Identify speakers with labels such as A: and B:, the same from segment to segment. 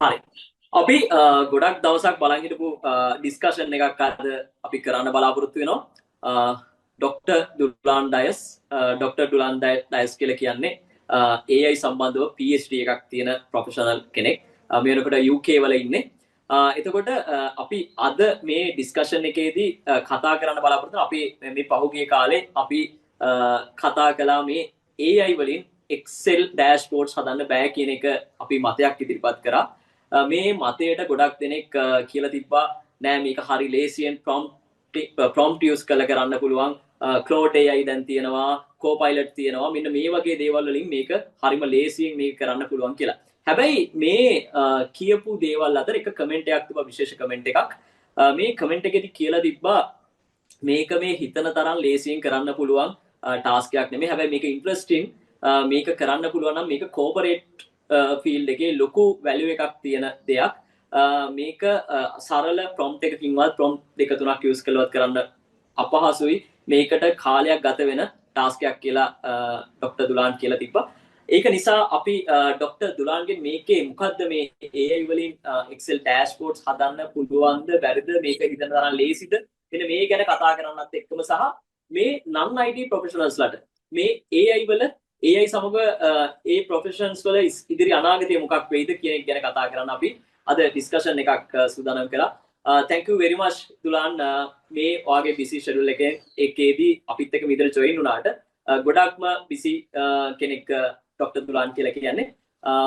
A: හරි. අපි ගොඩක් දවසක් බලන් හිටපු ඩිස්කෂන් එකක් අද අපි කරන්න බලාපොරොත්තු වෙනවා. ඩොක්ටර් ඩුලාන් ඩයස් ඩොක්ටර් ඩුලාන් ඩයස් කියලා කියන්නේ AI සම්බන්ධව PhD එකක් තියෙන ප්‍රොෆෙෂනල් කෙනෙක්. මේ වෙනකොට UK වල ඉන්නේ. එතකොට අපි අද මේ ඩිස්කෂන් එකේදී කතා කරන්න බලාපොරොත්තු අපි මේ පහුගිය කාලේ අපි කතා කළා මේ AI වලින් Excel dashboards හදන්න බෑ කියන එක අපි මතයක් ඉදිරිපත් කරා. මේ මතයට ගොඩක් දෙනෙක් කියලා තිබ්බා නෑ මේක හරි ලේසියෙන් prompt use කරලා කරන්න පුළුවන්. Claude AI දැන් තියෙනවා, Copilot තියෙනවා. මෙන්න මේ වගේ දේවල් වලින් මේක හරිම ලේසියෙන් මේක කරන්න පුළුවන් කියලා. හැබැයි මේ කියපු දේවල් අතර එක කමෙන්ට් එකක් තිබ්බා, විශේෂ කමෙන්ට් එකක්. මේ කමෙන්ට් එකේදී කියලා තිබ්බා මේක මේ හිතන තරම් ලේසියෙන් කරන්න පුළුවන් ටාස්ක් එකක් නෙමෙයි. හැබැයි මේක ඉන්ටරෙස්ටිං. මේක කරන්න පුළුවන් නම් මේක කෝපරේට් ෆීල්ඩ් එකේ ලොකු වැලියු එකක් තියෙන දෙයක්. මේක සරල ප්‍රොම්ප්ට් එකකින්වත් ප්‍රොම්ප්ට් දෙක තුනක් යූස් කළවත් කරන්න අපහසුයි. මේකට කාලයක් ගත වෙන ටාස්ක් එකක් කියලා ඩොක්ටර් දුලාන් කියලා තිබ්බා. ඒක නිසා අපි ඩොක්ටර් දුලාන්ගෙන් මේකේ මොකද්ද මේ AI වලින් Excel dashboards හදන්න පුළුවන්ද බැරිද මේක හිතන තරම් ලේසිද මෙන්න මේ ගැන කතා කරන්නත් එක්කම සහ මේ non IT professionals ලට මේ AI වල AI සමග ඒ ප්‍රොෆෙෂන්ස් වල ඉදිරි අනාගතය මොකක් වෙයිද කියන එක ගැන කතා කරන්න අපි අද ඩිස්කෂන් එකක් සූදානම් කළා. Thank you very much Dulan මේ ඔයාගේ busy schedule එකේදී අපිත් එක්ක විතර join වුණාට ගොඩක්ම busy කෙනෙක් ඩොක්ටර් දුලාන් කියලා කියන්නේ.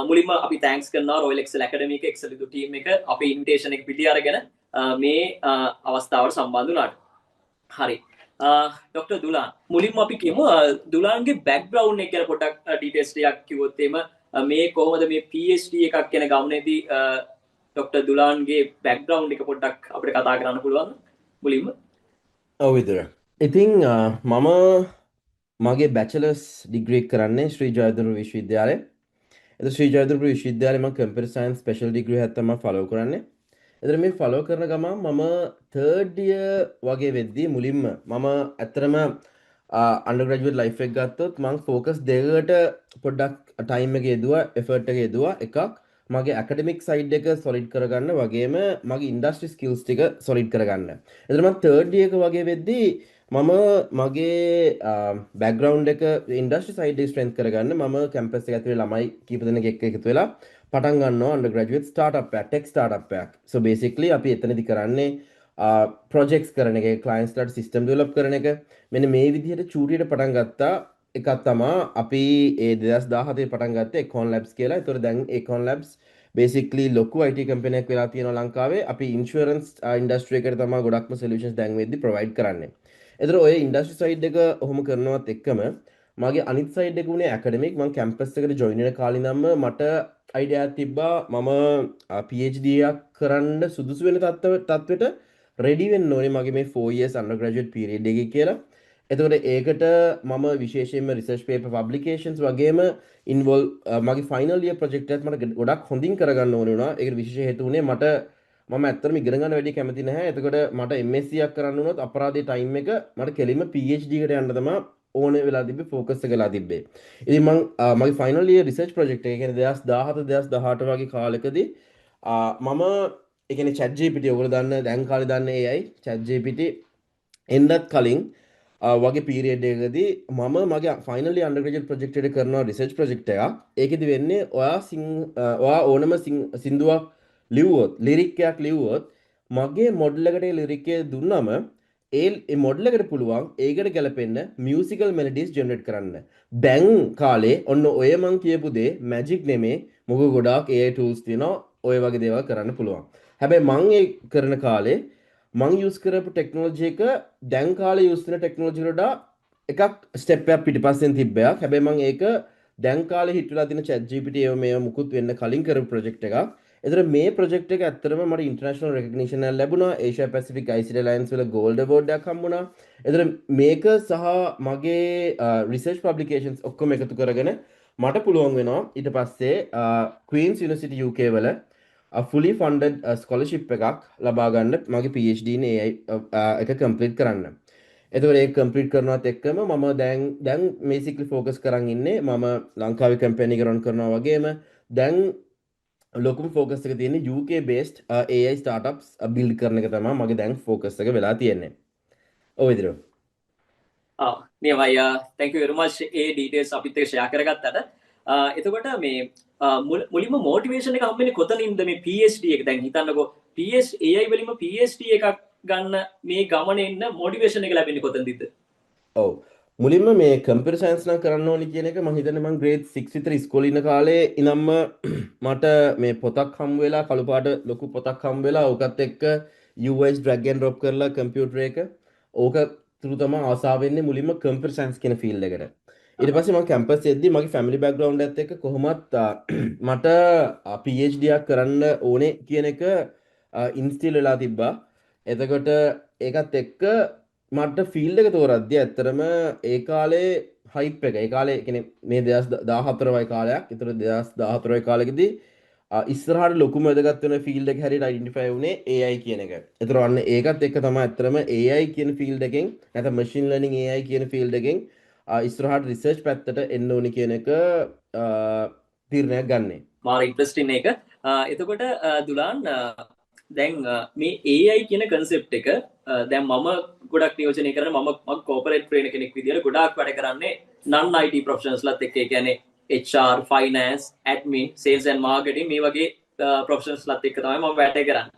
A: මුලින්ම අපි thanks කරනවා Royal Excel Academy එක Excel ඉදු team එක අපේ invitation එක පිළි අරගෙන මේ අවස්ථාවට සම්බන්ධ වුණාට. හරි. ඩොක්ටර් දුලාන් මුලින්ම අපි කියමු දුලාන්ගේ බෑග්ග්‍රවුන්ඩ් එක ගැන පොඩ්ඩක් ඩීටේල්ස් ටිකක් කිව්වොත් එimhe මේ කොහොමද මේ PhD එකක් කියන ගමනේදී ඩොක්ටර් දුලාන්ගේ බෑග්ග්‍රවුන්ඩ් එක පොඩ්ඩක් අපිට කතා කරන්න පුළුවන්ද මුලින්ම?
B: ඔව් විතර. ඉතින් මම මගේ බැචලර්ස් ඩිග්‍රී කරන්නේ ශ්‍රී ජයදුරු විශ්වවිද්‍යාලයේ. එතකොට ශ්‍රී ජයදුරු විශ්වවිද්‍යාලයේ මම කම්පියුටර් සයන්ස් ස්පෙෂල් ඩිග්‍රී එකක් තමයි ෆලෝ කරන්නේ. එතකොට මේ ෆලෝ කරන ගමන් මම 3rd year වගේ වෙද්දී මුලින්ම මම ඇත්තටම අන්ඩර්ග්‍රැජුවේට් ලයිෆ් එක ගත්තොත් මම ෆෝකස් දෙකකට පොඩ්ඩක් ටයිම් එක යෙදුවා, එෆර්ට් එක යෙදුවා. එකක් මගේ ඇකඩමික් සයිඩ් එක සොලිඩ් කරගන්න වගේම මගේ ඉන්ඩස්ට්‍රි ස්කිල්ස් ටික සොලිඩ් කරගන්න. එතකොට මම 3rd year එක වගේ වෙද්දී මම මගේ බෑග්ග්‍රවුන්ඩ් එක ඉන්ඩස්ට්‍රි සයිඩ් එක ස්ට්‍රෙන්ත් කරගන්න මම කැම්පස් එක ඇතුලේ ළමයි කීප දෙනෙක් එක්ක එකතු වෙලා පටන් ගන්නවා අන්ඩර්ග්‍රැජුවේට් ස්ටාර්ට්අප් එකක්, ටෙක් ස්ටාර්ට්අප් එකක්. සෝ බේසිකලි අපි එතනදි කරන්නේ ප්‍රොජෙක්ට්ස් කරන එක, ක්ලයන්ට්ස්ලාට සිස්ටම් ඩෙවලොප් කරන එක. මෙන්න මේ විදිහට චූටියට පටන් ගත්තා. එකක් තමයි අපි ඒ 2017 පටන් ගත්තේ Econ Labs කියලා. ඒතකොට දැන් Econ Labs basically ලොකු IT කම්පැනියක් වෙලා තියෙනවා ලංකාවේ. අපි ඉන්ෂුරන්ස් ඉන්ඩස්ට්‍රි එකට තමයි ගොඩක්ම සොලියුෂන්ස් දැන් වෙද්දි ප්‍රොවයිඩ් කරන්නේ. එතකොට ඔය ඉන්ඩස්ට්‍රි සයිඩ් එක ඔහොම කරනවත් එක්කම මගේ අනිත් සයිඩ් එක උනේ ඇකඩමික්. මම කැම්පස් එකට ජොයින් වෙන කාලේ නම් මට අයිඩියා එකක් තිබ්බා මම PhD එකක් කරන්න සුදුසු වෙන තත්ත්වෙට රෙඩි වෙන්න ඕනේ මගේ මේ 4 years undergraduate period එකේ කියලා. එතකොට ඒකට මම විශේෂයෙන්ම රිසර්ච් පේපර් පබ්ලිකේෂන්ස් වගේම ඉන්වෝල්ව් මගේ ෆයිනල් ඉයර් ප්‍රොජෙක්ට් එකත් මට ගොඩක් හොඳින් කරගන්න ඕනේ වුණා. ඒකට විශේෂ හේතුව උනේ මට මම ඇත්තටම ඉගෙන ගන්න වැඩි කැමති නැහැ. එතකොට මට MSc එකක් කරන්න වුණොත් අපරාධයේ ටයිම් එක මට කෙලින්ම PhD එකට යන්න තමයි ඕනේ වෙලා තිබ්බේ, ફોකස් එක වෙලා තිබ්බේ. ඉතින් මම මගේ ෆයිනල් ඉයර් රිසර්ච් ප්‍රොජෙක්ට් එක කියන්නේ 2017 2018 වගේ කාලෙකදී මම ඒ කියන්නේ ChatGPT ඔයගොල්ලෝ දන්න දැන් කාලේ දන්න AI ChatGPT එන්නත් කලින් වගේ පීරියඩ් එකකදී මම මගේ ෆයිනල් ඉයර් අන්ඩර්ග්‍රැජුවේට් ප්‍රොජෙක්ට් එක කරනවා රිසර්ච් ප්‍රොජෙක්ට් එකක්. ඒකෙදි වෙන්නේ ඔයා ඕනම සින්දුවක් ලිව්වොත්, ලිරික් එකක් ලිව්වොත් මගේ මොඩල් එකට ඒ ලිරික් එක දුන්නම ඒ මොඩල් එකට පුළුවන් ඒකට ගැලපෙන්න මියුසිකල් මෙලඩිස් ජෙනරේට් කරන්න. දැන් කාලේ ඔන්න ඔය මං කියපු දේ මැජික් නෙමේ. මොකද ගොඩාක් AI tools තියෙනවා ඔය වගේ දේවල් කරන්න පුළුවන්. හැබැයි මං ඒ කරන කාලේ මං යූස් කරපු ටෙක්නෝලොජි එක දැන් කාලේ යූස් කරන ටෙක්නෝලොජි වලට එකක් ස්ටෙප් එකක් පිටිපස්සෙන් තිබ්බයක්. හැබැයි මං ඒක දැන් කාලේ හිට වෙලා තියෙන ChatGPT මේව මුකුත් වෙන්න කලින් කරපු ප්‍රොජෙක්ට් එකක්. එතන මේ ප්‍රොජෙක්ට් එක ඇත්තටම මට ඉන්ටර්නැෂනල් රෙකග්නිෂන් එකක් ලැබුණා. ඒෂියා පැසිෆික් ICT අලයන්ස් වල ගෝල්ඩ් අවෝඩ් එකක් හම්බුණා. එතන මේක සහ මගේ රිසර්ච් පබ්ලිකේෂන්ස් ඔක්කොම එකතු කරගෙන මට පුළුවන් වෙනවා ඊට පස්සේ Queen's University UK වල fully funded scholarship එකක් ලබා ගන්න මගේ PhD in AI එක complete කරන්න. එතකොට ඒක complete කරනවත් එක්කම මම දැන් basically focus කරන් ඉන්නේ මම ලංකාවේ campaign එක run කරනවා වගේම දැන් ලොකුම ෆෝකස් එක තියෙන්නේ UK based AI startups build කරන එක තමයි මගේ දැන් ෆෝකස් එක වෙලා තියෙන්නේ. ඔව් විදිහට.
A: නියමයි thank you very much A details අපිත් එක්ක share කරගත්තට එතකොට මේ මුලින්ම motivation එක හම්බෙන්නේ කොතනින්ද මේ PhD එක දැන් හිතන්නකෝ AI වලින්ම PhD එකක් ගන්න මේ ගමනේ ඉන්න motivation එක ලැබෙන්නේ කොතනදද?
B: ඔව් මුලින්ම මේ කම්පියුටර් සයන්ස් නම් කරන්න ඕනි කියන එක මම හිතන්නේ මම grade 6 විතර ඉස්කෝලේ ඉන්න කාලේ ඉනම්ම මට මේ පොතක් හම්බ වෙලා කළු පාට ලොකු පොතක් හම්බ වෙලා ඕකත් එක්ක US drag and drop කරලා කම්පියුටර් එක ඕක තුරු තමයි ආසාව වෙන්නේ මුලින්ම කම්පියුටර් සයන්ස් කියන ෆීල්ඩ් එකට. ඊට පස්සේ මම කැම්පස් එද්දි මගේ ෆැමිලි බෑග්ග්‍රවුන්ඩ් එකත් එක්ක කොහොමත් මට PhD එකක් කරන්න ඕනේ කියන එක ඉන්ස්ටිල් වෙලා තිබ්බා. එතකොට ඒකත් එක්ක මට ෆීල්ඩ් එක තෝරද්දී ඇත්තටම ඒ කාලේ හයිප් එක ඒ කාලේ කියන්නේ මේ 2014 වගේ කාලයක්. ඒතර 2014 වගේ කාලෙකදී ඉස්සරහට ලොකුම වැදගත් වෙන ෆීල්ඩ් එක හැටියට අයිඩෙන්ටිෆයි වුණේ AI කියන එක. ඒතර අන්න ඒකත් එක්ක තමයි ඇත්තටම AI කියන ෆීල්ඩ් එකෙන් නැත්නම් මැෂින් ලර්නින් AI කියන ෆීල්ඩ් එකෙන් ඉස්සරහට රිසර්ච් පැත්තට එන්න ඕනි කියන එක තීරණයක් ගන්නෙ.
A: මාර ඉන්ට්‍රස්ටින් එක. එතකොට දුලාන් දැන් මේ AI කියන concept එක දැන් මම ගොඩක් නියෝජනය කරන මම corporate trainer කෙනෙක් විදියට ගොඩාක් වැඩ කරන්නේ non IT professionals ලත් එක්ක. ඒ කියන්නේ HR, finance, admin, sales and marketing මේ වගේ professionals ලත් එක්ක තමයි මම වැඩ කරන්නේ.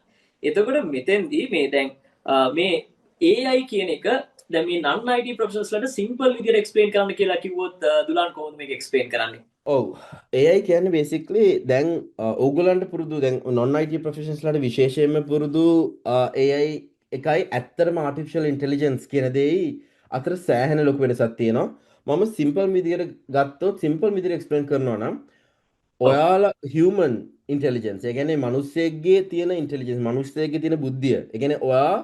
A: එතකොට මෙතෙන්දී මේ දැන් මේ AI කියන එක දැන් මේ non IT professionals ලට simple විදියට explain කරන්න කියලා කිව්වොත් දුලාන් කොහොමද මේක explain කරන්නේ?
B: ඔව් AI කියන්නේ basically දැන් ඕගොල්ලන්ට පුරුදු දැන් non IT professionals ලාට විශේෂයෙන්ම පුරුදු AI එකයි ඇත්තටම artificial intelligence කියන දෙයි අතර සෑහෙන ලොකු වෙනසක් තියෙනවා. මම simple විදියට ගත්තොත් simple විදියට explain කරනවා නම් ඔයාලා human intelligence ඒ කියන්නේ මිනිස්සෙක්ගේ තියෙන intelligence මිනිස්සෙක්ගේ තියෙන බුද්ධිය. ඒ කියන්නේ ඔයා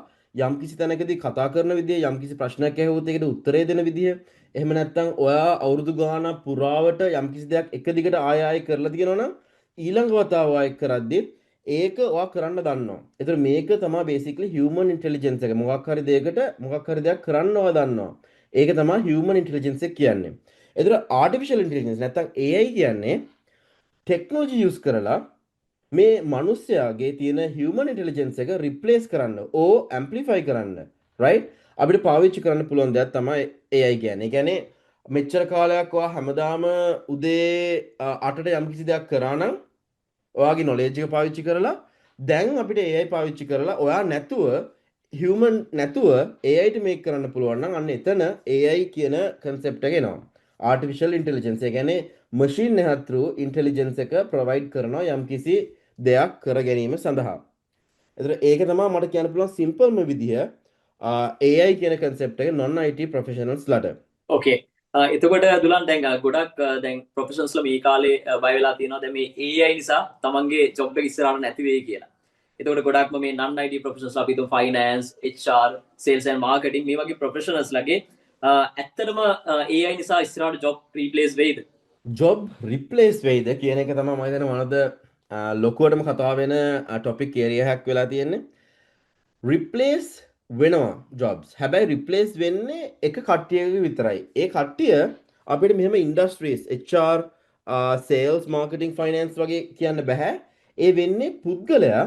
B: යම්කිසි තැනකදී කතා කරන විදිය යම්කිසි ප්‍රශ්නයක් ඇහුවොත් ඒකට උත්තරේ දෙන විදිය එහෙම නැත්නම් ඔයා අවුරුදු ගාණක් පුරාවට යම්කිසි දෙයක් එක දිගට ආය ආය කරලා තියෙනවා නම් ඊළඟ වතාව ආය කරද්දි ඒක ඔයා කරන්න දන්නවා. ඒතර මේක තමයි basically human intelligence එක. මොකක් හරි දෙයක් කරන්නවා දන්නවා. ඒක තමයි human intelligence එක කියන්නේ. ඒතර artificial intelligence නැත්නම් AI කියන්නේ technology use කරලා මේ මිනිස්යාගේ තියෙන human intelligence එක replace කරන්න ඕ amplify කරන්න right අපිට පාවිච්චි කරන්න පුළුවන් දෙයක් තමයි AI කියන්නේ. ඒ කියන්නේ මෙච්චර කාලයක් ඔයා හැමදාම උදේ 8ට යම්කිසි දෙයක් කරා නම් ඔයාගේ knowledge එක පාවිච්චි කරලා දැන් අපිට AI පාවිච්චි කරලා ඔයා නැතුව human නැතුව AI ට මේක කරන්න පුළුවන් නම් අන්න එතන AI කියන concept එක එනවා. artificial intelligence ඒ කියන්නේ machine එක through intelligence එක provide කරනවා යම්කිසි දෙයක් කර ගැනීම සඳහා. එතකොට ඒක තමයි මට කියන්න පුළුවන් සිම්පල්ම විදිය AI කියන concept එක non IT professionals ලට.
A: Okay. එතකොට දුලන් දැන් ගොඩක් දැන් ප්‍රොෆෙෂනල්ස් ලා මේ කාලේ බය වෙලා තියෙනවා දැන් මේ AI නිසා තමන්ගේ ජොබ් එක ඉස්සරහට නැති වෙයි කියලා. එතකොට ගොඩක්ම මේ non IT ප්‍රොෆෙෂනල්ස් අපි හිතමු finance, HR, sales and marketing මේ වගේ ප්‍රොෆෙෂනල්ස් ලගේ ඇත්තටම AI නිසා ඉස්සරහට ජොබ් රීප්ලේස් වෙයිද?
B: ජොබ් රිප්ලේස් වෙයිද කියන එක තමයි මම හිතන්නේ මොනවද ලොකුවටම කතා වෙන ටොපික් ඒරියා එකක් වෙලා තියෙන්නේ. රිප්ලේස් වෙනවා ජොබ්ස්. හැබැයි රිප්ලේස් වෙන්නේ එක කට්ටියක විතරයි. ඒ කට්ටිය අපිට මෙහෙම industries HR, sales, marketing, finance වගේ කියන්න බෑ. ඒ වෙන්නේ පුද්ගලයා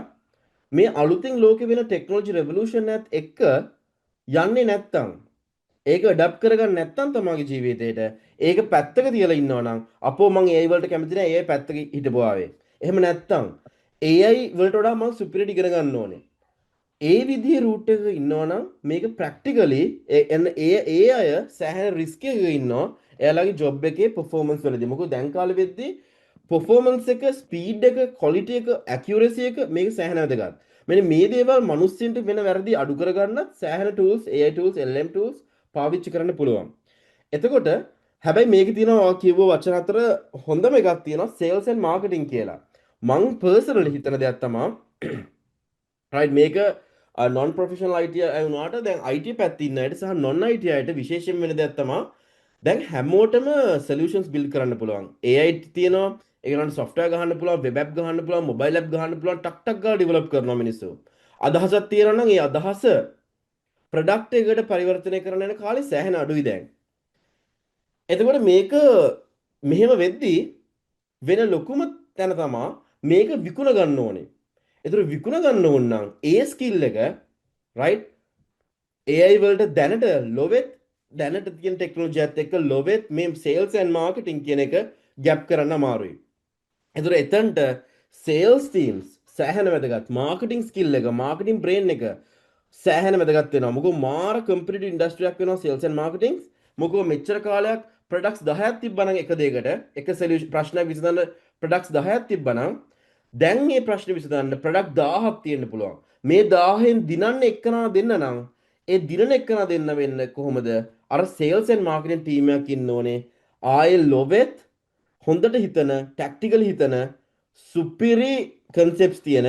B: මේ අලුතින් ලෝකෙ වෙන ටෙක්නොලොජි රෙවොලූෂන් එකත් එක්ක යන්නේ නැත්තම් ඒක ඩැප් කරගන්න නැත්තම් තමගේ ජීවිතේට ඒක පැත්තක තියලා ඉන්නවා නම් අපෝ මං AI වලට කැමති නැහැ AI පැත්තක හිටපුවා ආවේ. එහෙම නැත්තම් AI වලට වඩා මං සුපිරියර් ඉගෙන ගන්න ඕනේ. ඒ විදිහේ රූට් එකක ඉන්නවා නම් මේක ප්‍රැක්ටිකලි ඒ අය සෑහෙන රිස්ක් එකක ඉන්නවා එයාලගේ ජොබ් එකේ performance වලදී. මොකද දැන් කාලෙ වෙද්දී performance එක ස්පීඩ් එක quality එක accuracy එක මේක සෑහෙන වැදගත්. මෙන්න මේ දේවල් මිනිස්සුන්ට වෙන වැරදි අඩු කරගන්නත් සෑහෙන tools AI tools LLM tools පාවිච්චි කරන්න පුළුවන්. එතකොට හැබැයි මේක තියෙනවා කියව වචන අතර හොඳම එකක් තියෙනවා sales and marketing කියලා. මං personally හිතන දෙයක් තමයි right මේක non professional IT වුණාට දැන් IT පැත්තේ ඉන්න අයට සහ non IT අයට විශේෂයෙන් වෙන දෙයක් තමයි දැන් හැමෝටම solutions build කරන්න පුළුවන්. AI තියෙනවා ඒකට software ගහන්න පුළුවන්, web app ගහන්න පුළුවන්, mobile app ගහන්න පුළුවන්, ටක් ටක් ගාලා develop කරනවා මිනිස්සු. අදහසක් තියෙනවා නම් ඒ අදහස ප්‍රොඩක්ට් එකකට පරිවර්තනය කරන්න යන කාලේ සෑහෙන අඩුයි දැන්. එතකොට මේක මෙහෙම වෙද්දී වෙන ලොකුම තැන තමයි මේක විකුණ ගන්න ඕනේ. ඒතර විකුණ ගන්න ඕන නම් ඒ ස්කිල් එක right AI වලට දැනට ලොවෙත් දැනට තියෙන ටෙක්නොලොජියත් එක්ක ලොවෙත් මේ sales and marketing කියන එක ගැප් කරන්න අමාරුයි. ඒතර එතනට sales teams සෑහෙන වැදගත්. marketing skill එක, marketing brain එක සෑහෙන වැදගත් වෙනවා. මොකද මාර competitive industry එකක් වෙනවා sales and marketing. මොකද මෙච්චර කාලයක් products 10ක් තිබ්බනම් එක දෙයකට එක solution ප්‍රශ්නයක් විසඳන්න products 10ක් තිබ්බනම් දැන් මේ ප්‍රශ්නේ විසඳන්න product 1000ක් තියෙන්න පුළුවන්. මේ 1000න් දිනන්න එක්කනා දෙන්න නම් ඒ දිනන එක්කනා දෙන්න වෙන්න කොහොමද? අර sales and marketing team එකක් ඉන්න ඕනේ. ආයේ ලොවෙත් හොඳට හිතන, tactical හිතන, superi concepts තියෙන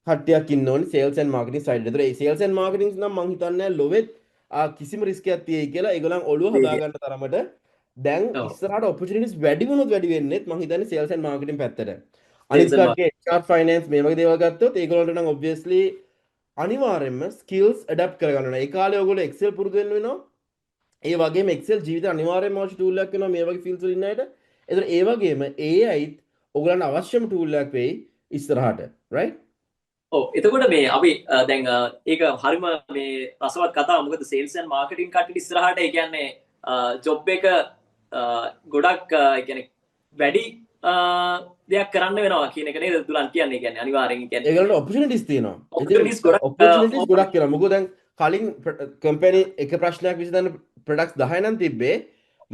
B: කට්ටියක් ඉන්න ඕනේ sales and marketing side එකට. ඒ sales and marketing නම් මං හිතන්නේ ලොවෙත් කිසිම රිස්ක් එකක් තියෙයි කියලා ඒගොල්ලන් ඔළුව හදා ගන්න තරමට දැන්
A: ඔව්
B: ඉස්සරහට opportunities වැඩි වුණොත් වැඩි වෙන්නේ මං හිතන්නේ sales and marketing පැත්තට. අනිත්
A: sales and
B: කට්ටිය HR finance මේ වගේ දේවල් ගත්තොත් ඒගොල්ලන්ට නම් obviously අනිවාර්යයෙන්ම skills adapt කරගන්න ඕනේ. ඒ කාලේ ඔයගොල්ලෝ Excel පුරුදු වෙන්න වෙනවා. ඒ වගේම Excel ජීවිතේ අනිවාර්යයෙන්ම අවශ්‍ය tool එකක් වෙනවා මේ වගේ fields වල ඉන්න අයට. ඒතර ඒ වගේම AIත් ඔයගොල්ලන්ට අවශ්‍යම tool එකක් වෙයි ඉස්සරහට. right?
A: ඔව් එතකොට මේ අපි දැන් ඒක හරිම මේ රසවත් කතාව. මොකද sales and marketing කට්ටිය ඉස්සරහට ඒ කියන්නේ ජොබ් එක ගොඩක් ඒ කියන්නේ වැඩි දෙයක් කරන්න වෙනවා කියන එක නේද දුලන් කියන්නේ. කියන්නේ අනිවාර්යෙන් කියන්නේ
B: ඒගොල්ලන්ට opportunities තියෙනවා.
A: opportunities ගොඩක්
B: opportunities ගොඩක් කියලා. මොකද දැන් කලින් කම්පැනි එක ප්‍රශ්නයක් විසඳන්න products 10 නම් තිබ්බේ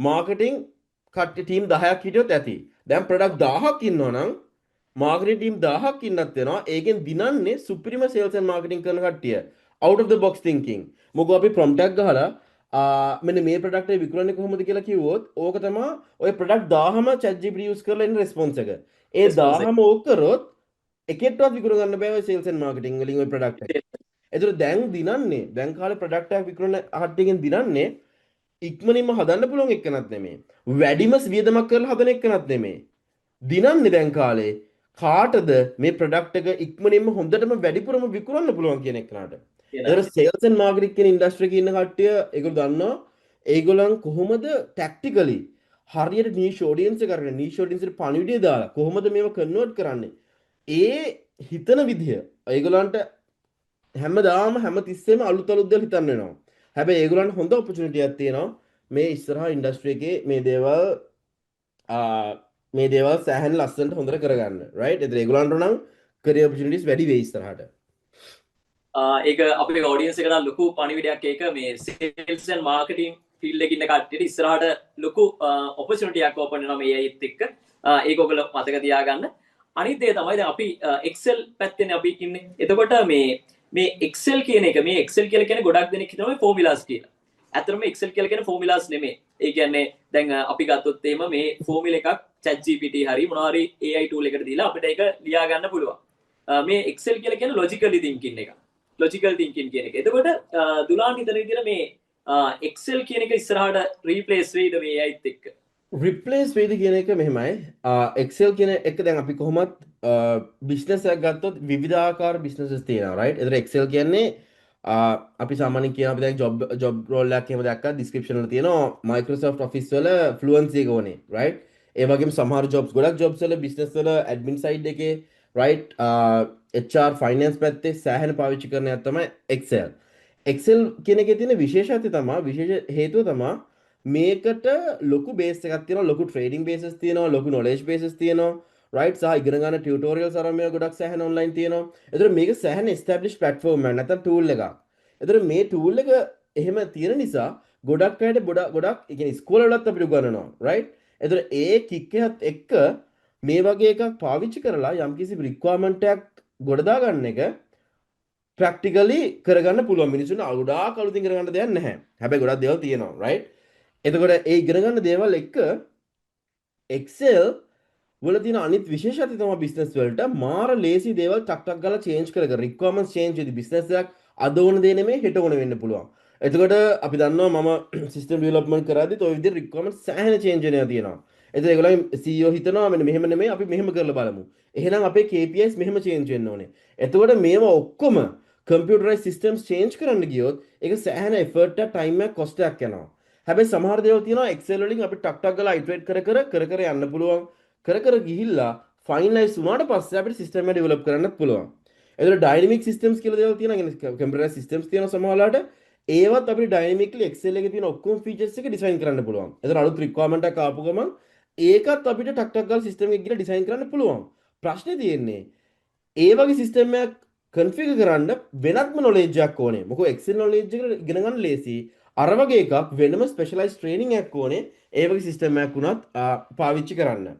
B: marketing කට්ටිය team 10ක් හිටියොත් ඇති. දැන් product 1000ක් ඉන්නවා නම් marketing team 1000ක් ඉන්නත් වෙනවා. ඒකෙන් දිනන්නේ superior sales and marketing කරන කට්ටිය. out of the box thinking. මොකද අපි prompt එකක් ගහලා මෙන්න මේ product එක විකුණන්නේ කොහොමද කියලා කිව්වොත් ඕක තමයි ඔය product 1000ම ChatGPT use කරලා එන response එක. ඒ 1000ම ඕක කරොත් එකෙක්ටවත් විකුණ ගන්න බෑ ඔය sales and marketing වලින් ඔය product එක. ඒතර දැන් දිනන්නේ දැන් කාලේ product එකක් විකුණන කට්ටියකින් දිනන්නේ ඉක්මනින්ම හදන්න පුළුවන් එක්කනත් නෙමෙයි. වැඩිම වියදමක් කරලා හදන එක්කනත් නෙමෙයි. දිනන්නේ දැන් කාලේ කාටද මේ ප්‍රොඩක්ට් එක ඉක්මනින්ම හොඳටම වැඩිපුරම විකුණන්න පුළුවන් කියන එකනට. ඒතර sales and marketing කියන industry එකේ ඉන්න කට්ටිය ඒගොල්ලෝ දන්නවා ඒගොල්ලන් කොහොමද tactically හරියට niche audience එක අරගෙන niche audience එකට පණිවිඩය දාලා කොහොමද මේව convert කරන්නේ? ඒ හිතන විදිය ඒගොල්ලන්ට හැමදාම හැමතිස්සෙම අලුත් දේවල් හිතන්න වෙනවා. හැබැයි ඒගොල්ලන්ට හොඳ opportunity එකක් තියෙනවා මේ ඉස්සරහා industry එකේ මේ දේවල් සෑහෙන ලස්සනට හොඳට කරගන්න. right? ඒතර ඒගොල්ලන්ට නම් career opportunities වැඩි වෙයි ඉස්සරහට.
A: ඒක අපේ audience එකට ලොකු පණිවිඩයක්. ඒක මේ sales and marketing field එකේ ඉන්න කට්ටියට ඉස්සරහට ලොකු opportunity එකක් open වෙනවා මේ AIත් එක්ක. ඒක ඔයගොල්ලෝ මතක තියාගන්න. අනිත් දේ තමයි දැන් අපි Excel පැත්තේනේ අපි ඉන්නේ. එතකොට මේ Excel කියන එක මේ Excel කියලා කියන්නේ ගොඩක් දෙනෙක් හිතනවා මේ formulas කියලා. ඇත්තටම Excel කියලා කියන්නේ formulas නෙමෙයි. ඒ කියන්නේ දැන් අපි ගත්තොත් එහෙම මේ formula එකක් ChatGPT හරි මොනවා හරි AI tool එකකට දීලා අපිට ඒක ලියා ගන්න පුළුවන්. මේ Excel කියලා කියන්නේ logically thinking එක. logical thinking කියන එක. එතකොට දුලාන් හිතන විදිහට මේ Excel කියන එක ඉස්සරහට replace වෙයිද මේ AIත් එක්ක?
B: රිප්ලේස් වේද කියන එක මෙහෙමයි. Excel කියන එක දැන් අපි කොහොමත් බිස්නස් එකක් ගත්තොත් විවිධාකාර බිස්නසස් තියෙනවා right. ඒතර Excel කියන්නේ අපි සාමාන්‍යයෙන් කියන අපි දැන් ජොබ් රෝල් එකක් එහෙම දැක්කා description වල තියෙනවා Microsoft Office වල fluency එක ඕනේ right. ඒ වගේම සමහර ගොඩක් jobs වල business වල admin side එකේ right HR finance පැත්තේ සෑහෙන පාවිච්චි කරන එක තමයි Excel. Excel කියන එකේ තියෙන විශේෂත්වය තමයි විශේෂ හේතුව තමයි මේකට ලොකු බේස් එකක් තියෙනවා, ලොකු ට්‍රේඩින් බේසස් තියෙනවා, ලොකු නොලෙජ් බේසස් තියෙනවා right. සහ ඉගෙන ගන්න ටියුටෝරියල්ස් අරන් මේවා ගොඩක් සෑහෙන ඔන්ලයින් තියෙනවා. ඒතර මේක සෑහෙන established platform එකක් නැත්නම් tool එකක්. ඒතර මේ tool එක එහෙම තියෙන නිසා ගොඩක් අයට ගොඩක් ඒ කියන්නේ ඉස්කෝල වලත් අපිට උගන්වනවා right. ඒතර ඒ කික් එකත් එක්ක මේ වගේ එකක් පාවිච්චි කරලා යම්කිසි රික්වයර්මන්ට් එකක් ගොඩදා ගන්න එක ප්‍රැක්ටිකලි කරගන්න පුළුවන්. මිනිස්සුන්ට ගොඩාක් අලුතින් කරගන්න දෙයක් නැහැ. හැබැයි ගොඩක් දේවල් තියෙනවා right. එතකොට ඒ ඉගෙන ගන්න දේවල් එක්ක Excel වල තියෙන අනිත් විශේෂත්වය තමයි බිස්නස් වලට මාර ලේසි දේවල් ටක් ගාලා චේන්ජ් කර රික්වයර්මන්ට්ස් චේන්ජ් වෙදි බිස්නස් එකක් අද ඕන දේ නෙමෙයි හෙට ඕන වෙන්න පුළුවන්. එතකොට අපි දන්නවා මම සිස්ටම් ඩෙවලොප්මන්ට් කරද්දිත් ওই විදිහට රික්වයර්මන්ට්ස් සෑහෙන චේන්ජ් වෙනවා තියෙනවා. එතකොට ඒගොල්ලන් CEO හිතනවා මෙන්න මෙහෙම නෙමෙයි අපි මෙහෙම කරලා බලමු. එහෙනම් අපේ KPIs මෙහෙම චේන්ජ් වෙන්න ඕනේ. එතකොට මේවා ඔක්කොම කම්පියුටරයිස් සිස්ටම්ස් චේන්ජ් කරන්න ගියොත් ඒක සෑහෙන එෆර්ට් එක ටයිම් එක කොස්ට් එකක් යනවා. හැබැයි සමහර දේවල් තියෙනවා Excel වලින් අපි ටක් ගාලා ඉටරේට් කර යන්න පුළුවන්. කර ගිහිල්ලා ෆයිනලයිස් වුණාට පස්සේ අපිට සිස්ටම් එක ඩෙවලොප් කරන්න පුළුවන්. එතකොට ඩයිනමික් සිස්ටම්ස් කියලා දේවල් තියෙනවා. කියන්නේ කම්පියුටර් සිස්ටම්ස් තියෙනවා සමහරවිට. ඒවත් අපිට ඩයිනමික්ලි Excel එකේ තියෙන ඔක්කොම ෆීචර්ස් එක ඩිසයින් කරන්න පුළුවන්. එතකොට අලුත් රික්වයර්මන්ට් එකක් ආපු ගමන් ඒකත් අපිට ටක් ටක් ගාලා සිස්ටම් එකක් ගිහලා ඩිසයින් කරන්න පුළුවන්. ප්‍රශ්නේ තියෙන්නේ ඒ වගේ සිස්ටම් එකක් කන්ෆිගර් කරන්න වෙනත්ම නොලෙජ් එකක් ඕනේ. මොකද Excel නොලෙජ් එක ඉගෙන ගන්න ලේසි. අර වගේ එකක් වෙනම ස්පෙෂලායිස් ට්‍රේනින් එකක් ඕනේ. ඒ වගේ සිස්ටම් එකක් වුණත් පාවිච්චි කරන්න.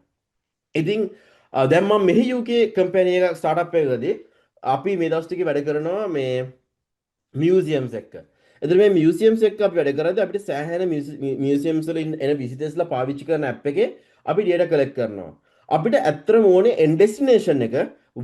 B: ඉතින් දැන් මම මෙහි UK කම්පැනි එකක් ස්ටාර්ට්අප් එකකදී අපි මේ දවස් ටිකේ වැඩ කරනවා මේ මියුසියම්ස් එක්ක. එතකොට මේ මියුසියම්ස් එක්ක අපි වැඩ කරද්දී අපිට සෑහෙන මියුසියම්ස් වල එන විසිටර්ස්ලා පාවිච්චි කරන ඇප් එකේ අපි data collect කරනවා. අපිට ඇත්තටම ඕනේ end destination එක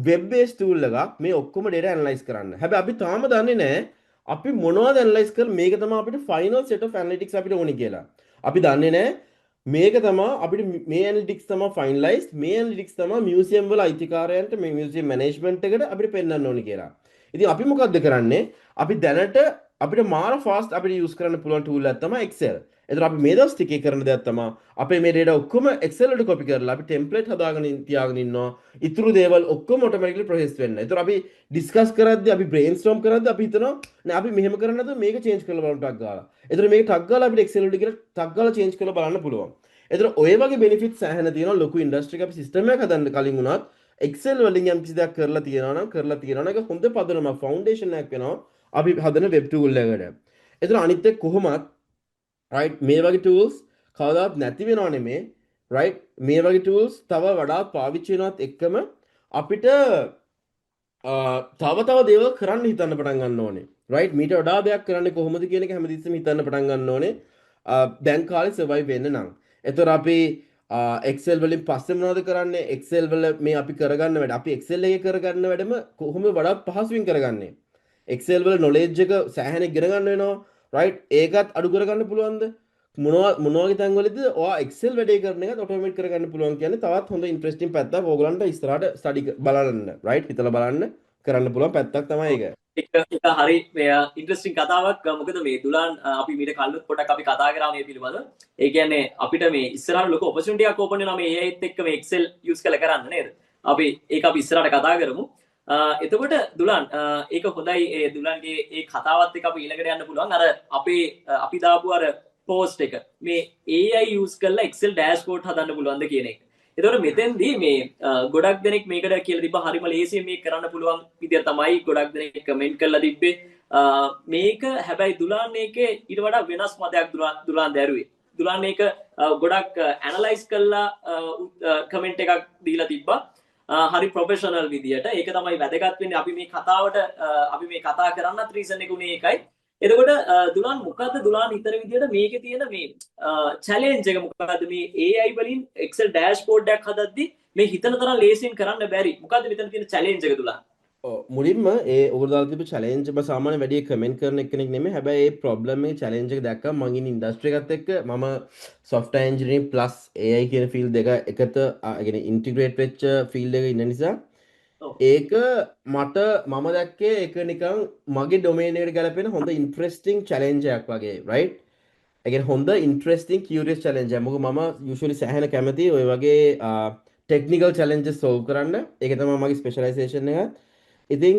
B: web based tool එකක් මේ ඔක්කොම data analyze කරන්න. හැබැයි අපි තාම දන්නේ නැහැ අපි මොනවද analyze කරලා මේක තමයි අපිට final set of analytics අපිට ඕනේ කියලා. අපි දන්නේ නැහැ මේක තමයි අපිට මේ ඇනලිටික්ස් තමයි ෆයිනලයිස් මේ ඇනලිටික්ස් තමයි මියුසියම් වල අයිතිකාරයන්ට මේ මියුසියම් මැනේජ්මන්ට් එකට අපිට පෙන්වන්න ඕනේ කියලා. ඉතින් අපි මොකද්ද කරන්නේ? අපි දැනට අපිට මාර ෆාස්ට් අපිට යූස් කරන්න පුළුවන් ටූල් එකක් තමයි Excel. එතකොට අපි මේ දවස් ටිකේ කරන දෙයක් තමයි අපේ මේ data ඔක්කොම Excel වලට copy කරලා අපි template හදාගෙන තියාගෙන ඉන්නවා. ඉතුරු දේවල් ඔක්කොම automatically process වෙන්න. එතකොට අපි discuss කරද්දී අපි brainstorm කරද්දී අපි හිතනවා නෑ අපි මෙහෙම කරන්න නැතුව මේක change කරලා බලන්න ටක් ගාලා. එතකොට මේක ටක් ගාලා අපිට Excel වලට කියලා ටක් ගාලා change කරලා බලන්න පුළුවන්. එතකොට ඔය වගේ benefits සෑහෙන තියෙනවා ලොකු industry එකක අපි system එකක් හදන්න කලින් උනත් Excel වලින් යම් කිසි දෙයක් කරලා තියෙනවා නම් ඒක හොඳ පදනමක් foundation එකක් වෙනවා අපි හදන web tool එකකට. එතන අනිත් එක කොහොමත් right මේ වගේ tools කවදාවත් නැති වෙනව නෙමේ right මේ වගේ tools තව වඩා පාවිච්චි වෙනවත් එක්කම අපිට තව දේවල් කරන්න හිතන්න පටන් ගන්න ඕනේ right මීට වඩා දෙයක් කරන්නේ කොහොමද කියන එක හැමතිස්සෙම හිතන්න පටන් ගන්න ඕනේ දැන් කාලේ survive වෙන්න නම්. එතකොට අපි Excel වලින් පස්සේ මොනවද කරන්නේ? Excel වල මේ අපි කරගන්න වැඩ අපි Excel එකේ කරගන්න වැඩම කොහොම වඩා පහසුවෙන් කරගන්නේ? Excel වල knowledge එක සෑහෙන ඉගෙන ගන්න වෙනවා right ඒකත් අඩු කරගන්න පුළුවන්ද මොනවා වගේ තැන්වලද ඔයා Excel වැඩේ කරන එකත් automate කරගන්න පුළුවන් කියන්නේ තවත් හොඳ interesting පැත්තක් ඕගලන්ට ඉස්සරහට study බලන්න right හිතලා බලන්න කරන්න පුළුවන් පැත්තක් තමයි ඒක.
A: එක හරි ඉන්ට්‍රස්ටිං කතාවක්. මොකද මේ දුලාන් අපි මීට කලින් පොඩක් අපි කතා කරා මේ පිළිබඳව. ඒ කියන්නේ අපිට මේ ඉස්සරහට ලොකු opportunity එකක් open වෙනවා මේ AI එක්ක මේ Excel use කරලා කරන්න නේද? අපි ඒක අපි ඉස්සරහට කතා කරමු. එතකොට දුලාන් ඒක හොඳයි ඒ දුලාන්ගේ ඒ කතාවත් එක්ක අපි ඊළඟට යන්න පුළුවන්. අර අපි දාපු අර post එක මේ AI use කරලා Excel dashboard හදන්න පුළුවන්ද කියන එක. එතකොට මෙතෙන්දී මේ ගොඩක් දෙනෙක් මේකට කියලා තිබ්බා හරිම ලේසියෙන් මේක කරන්න පුළුවන් විදිය තමයි ගොඩක් දෙනෙක් කමෙන්ට් කරලා තිබ්බේ. මේක හැබැයි දුලාන් මේකේ ඊට වඩා වෙනස් මතයක් දුලාන් දැරුවේ. දුලාන් මේක ගොඩක් ඇනලයිස් කරලා කමෙන්ට් එකක් දීලා තිබ්බා. හරි ප්‍රොෆෙෂනල් විදියට. ඒක තමයි වැදගත් වෙන්නේ. අපි මේ කතාවට අපි මේ කතා කරන්නත් රීසන් එක උනේ ඒකයි. එතකොට දුලාන් මොකද්ද දුලාන් හිතන විදියට මේකේ තියෙන මේ චැලෙන්ජ් එක මොකද්ද මේ AI වලින් Excel dashboard එකක් හදද්දි මේ හිතන තරම් ලේසියෙන් කරන්න බැරි. මොකද්ද මෙතන තියෙන චැලෙන්ජ් එක දුලාන්?
B: මුලින්ම ඒ ඔයගොල්ලෝ දාලා තිබ්බ challenge එක සාමාන්‍ය වැඩි කමෙන්ට් කරන කෙනෙක් නෙමෙයි. හැබැයි ඒ problem එකේ challenge එක දැක්කම මම ඉන්නේ ඉන්ඩස්ට්‍රි එකත් එක්ක මම software engineering plus AI කියන field දෙක එකට يعني integrate වෙච්ච field එකක ඉන්න නිසා ඒක මට මම දැක්කේ ඒක නිකන් මගේ domain එකට ගැලපෙන හොඳ interesting challenge එකක් වගේ right? ඒ කියන්නේ හොඳ interesting curious challenge එකක්. මොකද මම usually සෑහෙන කැමති ඔය වගේ technical challenges solve කරන්න. ඒක තමයි මගේ specialization එක. ඉතින්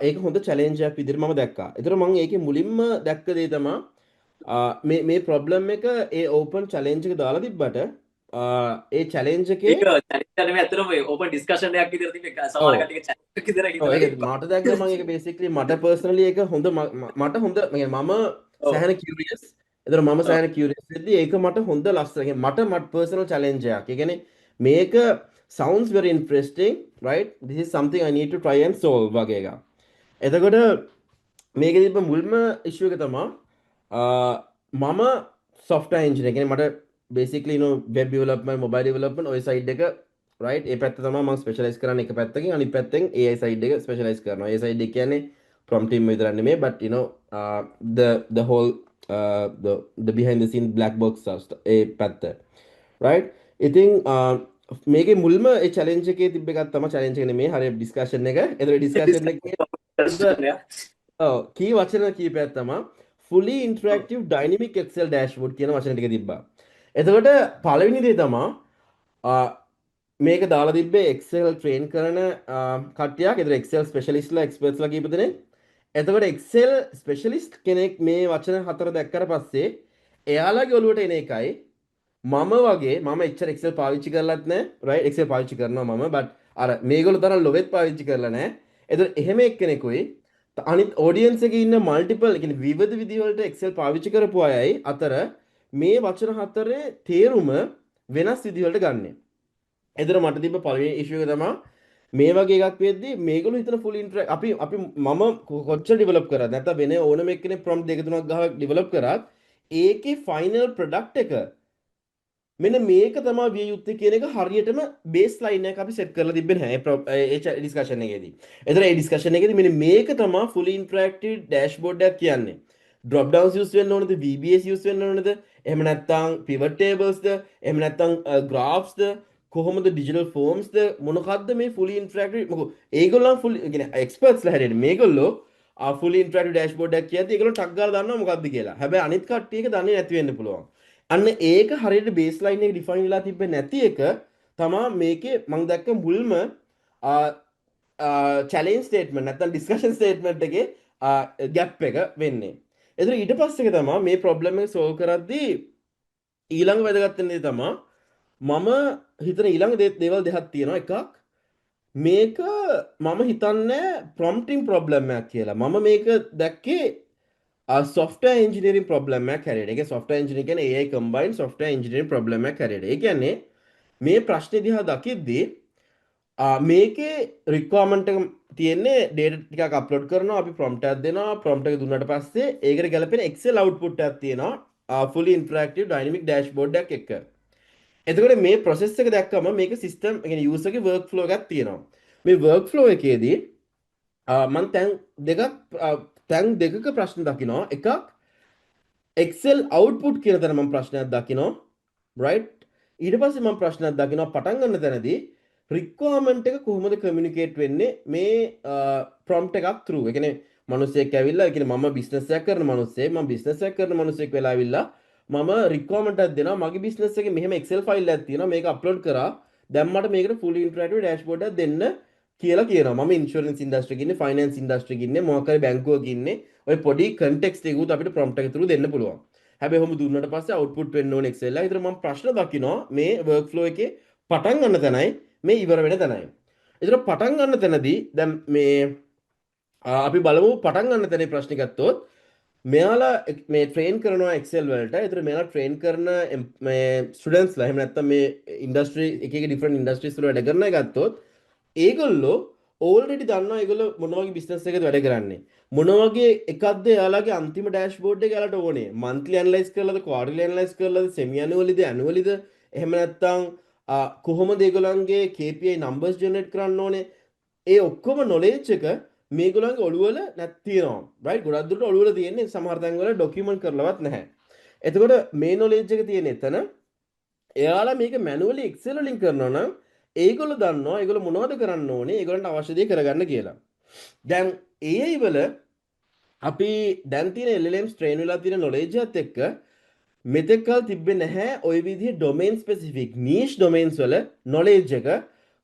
B: ඒක හොඳ challenge එකක් විදිහට මම දැක්කා. ඒතර මම ඒකේ මුලින්ම දැක්ක දේ තමයි මේ problem එක ඒ open challenge එක දාලා තිබ්බට ඒ challenge එකේ
A: ඒක challenge නෙමෙයි අතනම open discussion එකක් විදිහට තිබ්බේ සමහර කට්ටිය challenge එකක් විදිහට හිතලා.
B: ඒක මට දැක්ක මම ඒක basically මට personally ඒක හොඳ මට හොඳ මම සෑහෙන curious. ඒතර මම සෑහෙන curious වෙද්දි ඒක මට හොඳ ලස්සන මට personal challenge එකක්. ඒ කියන්නේ මේක sounds very interesting right this is something I need to try and solve වගේ එකක්. එතකොට මේකේ තිබ්බ මුල්ම issue එක තමයි මම software engineer කියන්නේ මට basically you know web development mobile development ඔය side එක right ඒ පැත්ත තමයි මම specialize කරන්නේ එක පැත්තකින් අනිත් පැත්තෙන් AI side එක specialize කරනවා. ඒ side එක කියන්නේ prompting විතරක් නෙමෙයි but you know the whole the behind the scene black box stuff ඒ පැත්ත right ඉතින් මේකේ මුල්ම ඒ challenge එකේ තිබ්බ එකක් තමයි challenge එක නෙමෙයි හරිය discussion එක. ඒතර discussion එකේ key වචන කීපයක් තමයි fully interactive dynamic Excel dashboard කියන වචන ටික තිබ්බා. එතකොට පළවෙනි දේ තමයි මේක දාලා තිබ්බේ Excel ට්‍රේන් කරන කට්ටියක්. ඒතර Excel ස්පෙෂලිස්ට්ලා එක්ස්පර්ට්ස්ලා කීප දෙනෙක්. එතකොට Excel ස්පෙෂලිස්ට් කෙනෙක් මේ වචන හතර දැක්කට පස්සේ එයාලගේ ඔළුවට එන එකයි මම වගේ මම එච්චර Excel පාවිච්චි කරලත් නැහැ. right Excel පාවිච්චි කරනවා මම but අර මේගොල්ලෝ තරම් ලොවෙත් පාවිච්චි කරලා නැහැ. එතකොට එහෙම එක්කෙනෙකුයි අනිත් ඔඩියන්ස් එකේ ඉන්න මල්ටිපල් කියන්නේ විවිධ විදිහවලට Excel පාවිච්චි කරපු අයයි අතර මේ වචන හතරේ තේරුම වෙනස් විදිහවලට ගන්නෙ. එතන මට තිබ්බ පළවෙනි ඉෂුව එක තමයි මේ වගේ එකක් වෙද්දී මේගොල්ලෝ හිතන ෆුල් ඉන්ටරැක්ට් අපි මම කොච්චර ඩෙවලොප් කරාද නැත්නම් වෙන ඕනම එක්කෙනෙක් ප්‍රොම්ප්ට් දෙක තුනක් ගහලා ඩෙවලොප් කරාත් ඒකේ ෆයිනල් ප්‍රොඩක්ට් එක මෙන්න මේක තමයි විය යුත්තේ කියන එක හරියටම බේස් ලයින් එකක් අපි සෙට් කරලා තිබ්බේ නැහැ ඒ ඩිස්කෂන් එකේදී. එතන ඒ ඩිස්කෂන් එකේදී මෙන්න මේක තමයි ෆුල් ඉන්ටරැක්ටිව් ඩෑෂ්බෝඩ් එකක් කියන්නේ. drop downs use වෙන්න ඕනද VBS use වෙන්න ඕනද එහෙම නැත්නම් pivot tables ද එහෙම නැත්නම් graphs ද කොහොමද digital forms ද මොනකද්ද මේ fully interactive මොකද ඒගොල්ලන් full කියන්නේ experts ලා හැටියට මේගොල්ලෝ fully interactive dashboard එකක් කියද්දි ඒගොල්ලෝ ටක් ගාලා දන්නවා මොකද්ද කියලා. හැබැයි අනිත් කට්ටිය ඒක දන්නේ නැති වෙන්න පුළුවන්. අන්න ඒක හරියට baseline එක define වෙලා තිබ්බේ නැති එක තමයි මේකේ මම දැක්ක මුල්ම challenge statement නැත්නම් discussion statement එකේ gap එක වෙන්නේ. එතන ඊට පස්සේ තමයි මේ ප්‍රොබ්ලම් එක සෝල්ව් කරද්දී ඊළඟ වැදගත් වෙන දේ තමයි මම හිතන ඊළඟ දේවල් දෙකක් තියෙනවා. එකක් මේක මම හිතන්නේ ප්‍රොම්ප්ටිං ප්‍රොබ්ලම් එකක් කියලා. මම මේක දැක්කේ software engineering problem එකක් හැටියට. ඒක software engineering කියන්නේ AI combined software engineering problem එකක් හැටියට. ඒ කියන්නේ මේ ප්‍රශ්නේ දිහා දකිද්දී මේකේ රික්වයර්මන්ට් එක තියෙන්නේ data ටිකක් අප්ලෝඩ් කරනවා අපි prompt එකක් දෙනවා prompt එක දුන්නාට පස්සේ ඒකට ගැලපෙන Excel output එකක් තියෙනවා fully interactive dynamic dashboard එකක් එක්ක. එතකොට මේ process එක දැක්කම මේක system يعني user ගේ workflow එකක් තියෙනවා. මේ workflow එකේදී මම තැන් දෙකක ප්‍රශ්න දකිනවා. එකක් Excel output කියන තැන මම ප්‍රශ්නයක් දකිනවා. right ඊට පස්සේ මම ප්‍රශ්නයක් දකිනවා පටන් ගන්න තැනදී requirement එක කොහොමද communicate වෙන්නේ මේ prompt එකක් through. ඒ කියන්නේ මිනිස්සෙක් ඇවිල්ලා ඒ කියන්නේ මම business එකක් කරන මිනිස්සෙක් මම business එකක් කරන මිනිස්සෙක් වෙලා ඇවිල්ලා මම requirement එකක් දෙනවා මගේ business එකේ මෙහෙම Excel file එකක් තියෙනවා මේක upload කරා දැන් මට මේකට fully interactive dashboard එකක් දෙන්න කියලා කියනවා. මම insurance industry එකේ ඉන්නේ finance industry එකේ ඉන්නේ මොකක් හරි බැංකුවක ඉන්නේ ඔය පොඩි context එකකුත් අපිට prompt එක through දෙන්න පුළුවන්. හැබැයි ඔහොම දුන්නාට පස්සේ output වෙන්න ඕනේ Excel එකේ. ඒතර මම ප්‍රශ්න දකිනවා මේ workflow එකේ පටන් ගන්න තැනයි මේ ඉවර වෙන තැනයි. ඒතර පටන් ගන්න තැනදී දැන් මේ අපි බලමු පටන් ගන්න තැනේ ප්‍රශ්න ගත්තොත් මෙයාලා මේ ට්‍රේන් කරනවා Excel වලට. ඒතර මෙයාලා ට්‍රේන් කරන මේ ස්ටුඩන්ට්ස්ලා එහෙම නැත්නම් මේ ඉන්ඩස්ට්‍රි එක එක ඩිෆරන්ට් ඉන්ඩස්ට්‍රීස් වල වැඩ කරන අය ගත්තොත් ඒගොල්ලෝ ඕල්රෙඩි දන්නවා ඒගොල්ලෝ මොන වගේ බිස්නස් එකකද වැඩ කරන්නේ. මොන වගේ එකක්ද එයාලගේ අන්තිම ඩෑෂ්බෝඩ් එක එයාලට ඕනේ. මන්ත්ලි ඇනලයිස් කරලාද, ක්වාර්ටර්ලි ඇනලයිස් කරලාද, සෙමි ඇනුවලිද, ඇනුවලිද එහෙම නැත්නම් කොහොමද ඒගොල්ලන්ගේ KPI numbers generate කරන්න ඕනේ. ඒ ඔක්කොම knowledge එක මේගොල්ලන්ගේ ඔළුවල නැත්තිනවා. right ගොඩක් දුරට ඔළුවල තියෙන්නේ සමහර තැන්වල document කරලවත් නැහැ. එතකොට මේ knowledge එක තියෙන එතන එයාලා මේක manually Excel වලින් කරනවා නම් ඒගොල්ලෝ දන්නවා ඒගොල්ලෝ මොනවද කරන්න ඕනේ ඒගොල්ලන්ට අවශ්‍ය දේ කරගන්න කියලා. දැන් AI වල අපි දැන් තියෙන LLMs train වෙලා තියෙන knowledge එකත් එක්ක මෙතෙක්කල් තිබ්බේ නැහැ ওই විදිහේ domain specific niche domains වල knowledge එක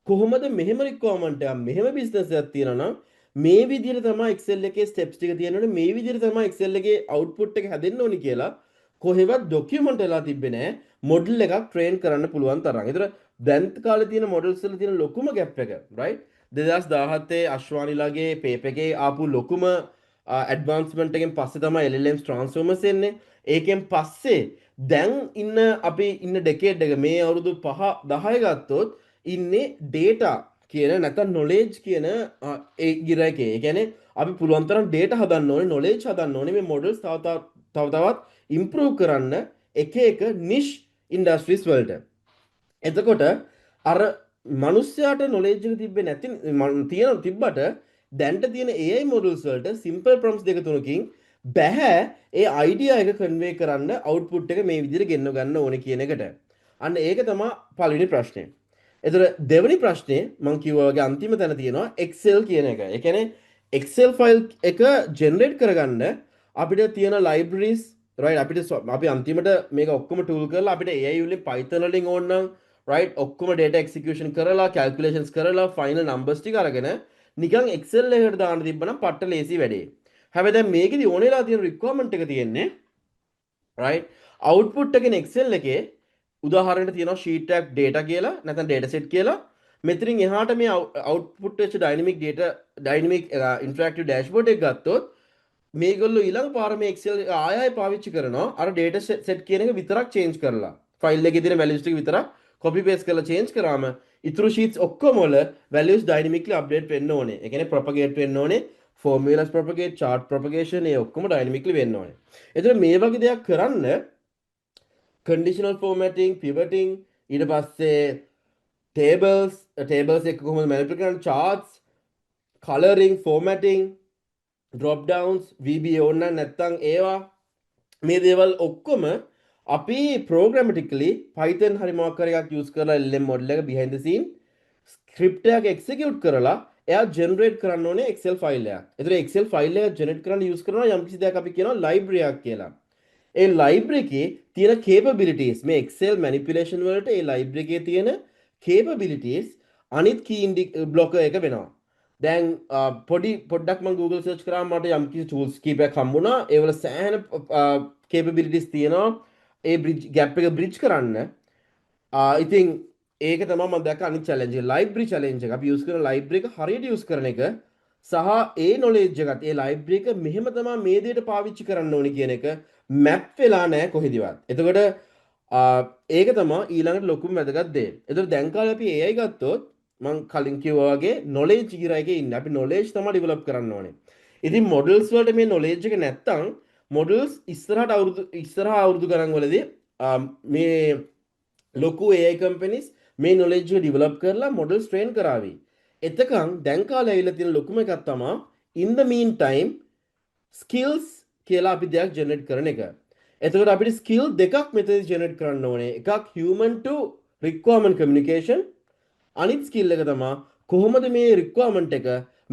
B: කොහොමද මෙහෙම requirement එකක් මෙහෙම business එකක් තියෙනවා නම් මේ විදිහට තමයි Excel එකේ steps ටික තියෙනවනේ මේ විදිහට තමයි Excel එකේ output එක හැදෙන්න ඕනි කියලා කොහෙවත් document වෙලා තිබ්බේ නැහැ model එකක් train කරන්න පුළුවන් තරම්. ඒතර දැන් කාලේ තියෙන models වල තියෙන ලොකුම gap එක right 2017 අශ්වානිලාගේ paper එකේ ආපු ලොකුම advancement එකෙන් පස්සේ තමයි LLMs transformers එන්නේ. ඒකෙන් පස්සේ දැන් ඉන්න අපි ඉන්න decade එක මේ අවුරුදු 5 10 ගත්තොත් ඉන්නේ data කියන නැත්නම් knowledge කියන ඒ ගිර එකේ. ඒ කියන්නේ අපි පුළුවන් තරම් data හදන්න ඕනේ, knowledge හදන්න ඕනේ මේ models තවත් improve කරන්න එක එක niche industries වලට. එතකොට අර මිනිස්සයාට knowledge එක තිබ්බේ නැති තිබ්බට දැන්ට තියෙන AI models වලට simple prompts දෙක තුනකින් බෑ ඒ idea එක convey කරන්න output එක මේ විදිහට ගෙන්න ගන්න ඕනේ කියන එකට. අන්න ඒක තමයි පළවෙනි ප්‍රශ්නේ. එතන දෙවෙනි ප්‍රශ්නේ මම කිව්වා වගේ අන්තිම තැන තියෙනවා Excel කියන එක. ඒ කියන්නේ Excel file එක generate කරගන්න අපිට තියෙන libraries right අපි අන්තිමට මේක ඔක්කොම tool කරලා අපිට AI වලින් Python වලින් ඕන නම් right ඔක්කොම data execution කරලා calculations කරලා final numbers ටික අරගෙන නිකන් Excel එකකට දාන්න තිබ්බනම් පට්ට ලේසි වැඩේ. හැබැයි දැන් මේකෙදි ඕනෙලා තියෙන requirement එක තියෙන්නේ right output එකෙන් Excel එකේ උදාහරණයක් තියෙනවා sheet tag data කියලා නැත්නම් data set කියලා මෙතනින් එහාට මේ output වෙච්ච dynamic interactive dashboard එක ගත්තොත් මේගොල්ලෝ ඊළඟ පාර මේ Excel ආයෙ පාවිච්චි කරනවා අර data set කියන එක විතරක් change කරලා file එකේ තියෙන values ටික විතරක් copy paste කරලා change කරාම ඉතුරු sheets ඔක්කොම වල values dynamically update වෙන්න ඕනේ. ඒ කියන්නේ propagate වෙන්න ඕනේ. formulas propagate, chart propagation ඒ ඔක්කොම dynamically වෙන්න ඕනේ. එතකොට මේ වගේ දෙයක් කරන්න conditional formatting, pivoting ඊට පස්සේ tables එක කොහොමද manipulate කරන්නේ, charts, coloring, formatting, drop downs, VBA ඕන නැත්නම් ඒවා මේ දේවල් ඔක්කොම අපි programmatically Python හරි මොකක් හරි එකක් use කරලා LLM model එක behind the scene script එකක් execute කරලා එයා generate කරන්න ඕනේ Excel file එකක්. ඒතර Excel file එක generate කරන්න use කරනවා යම් කිසි දෙයක් අපි කියනවා library එකක් කියලා. ඒ library එකේ තියෙන capabilities මේ Excel manipulation වලට ඒ library එකේ තියෙන capabilities අනිත් key blocker එක වෙනවා. දැන් පොඩ්ඩක් මම Google search කරාම මට යම් කිසි tools කීපයක් හම්බුණා. ඒවල සෑහෙන capabilities තියෙනවා. ඒ gap එක bridge කරන්න. ඉතින් ඒක තමයි මම දැක්ක අනිත් challenge එක. library challenge එක. අපි use කරන library එක හරියට use කරන එක සහ ඒ knowledge එකත් ඒ library එක මෙහෙම තමයි මේ දෙයට පාවිච්චි කරන්න ඕනේ කියන එක map වෙලා නැහැ කොහෙදිවත්. එතකොට ඒක තමයි ඊළඟට ලොකුම වැදගත් දේ. එතකොට දැන් කාලේ අපි AI ගත්තොත් මම කලින් කිව්වා වගේ knowledge ඉරා එකේ ඉන්නේ. අපි knowledge තමයි develop කරන්න ඕනේ. ඉතින් models වලට මේ knowledge එක නැත්තම් models ඉස්සරහා අවුරුදු ගණන් වලදී මේ ලොකු AI companies මේ knowledge එක develop කරලා models train කරાવી. එතකන් දැන් කාලේ ඇවිල්ලා තියෙන ලොකුම එකක් තමයි in the meantime skills කියලා අපි දෙයක් generate කරන එක. එතකොට අපිට skill දෙකක් මෙතනදී generate කරන්න ඕනේ. එකක් human to requirement communication අනිත් skill එක තමයි කොහොමද මේ requirement එක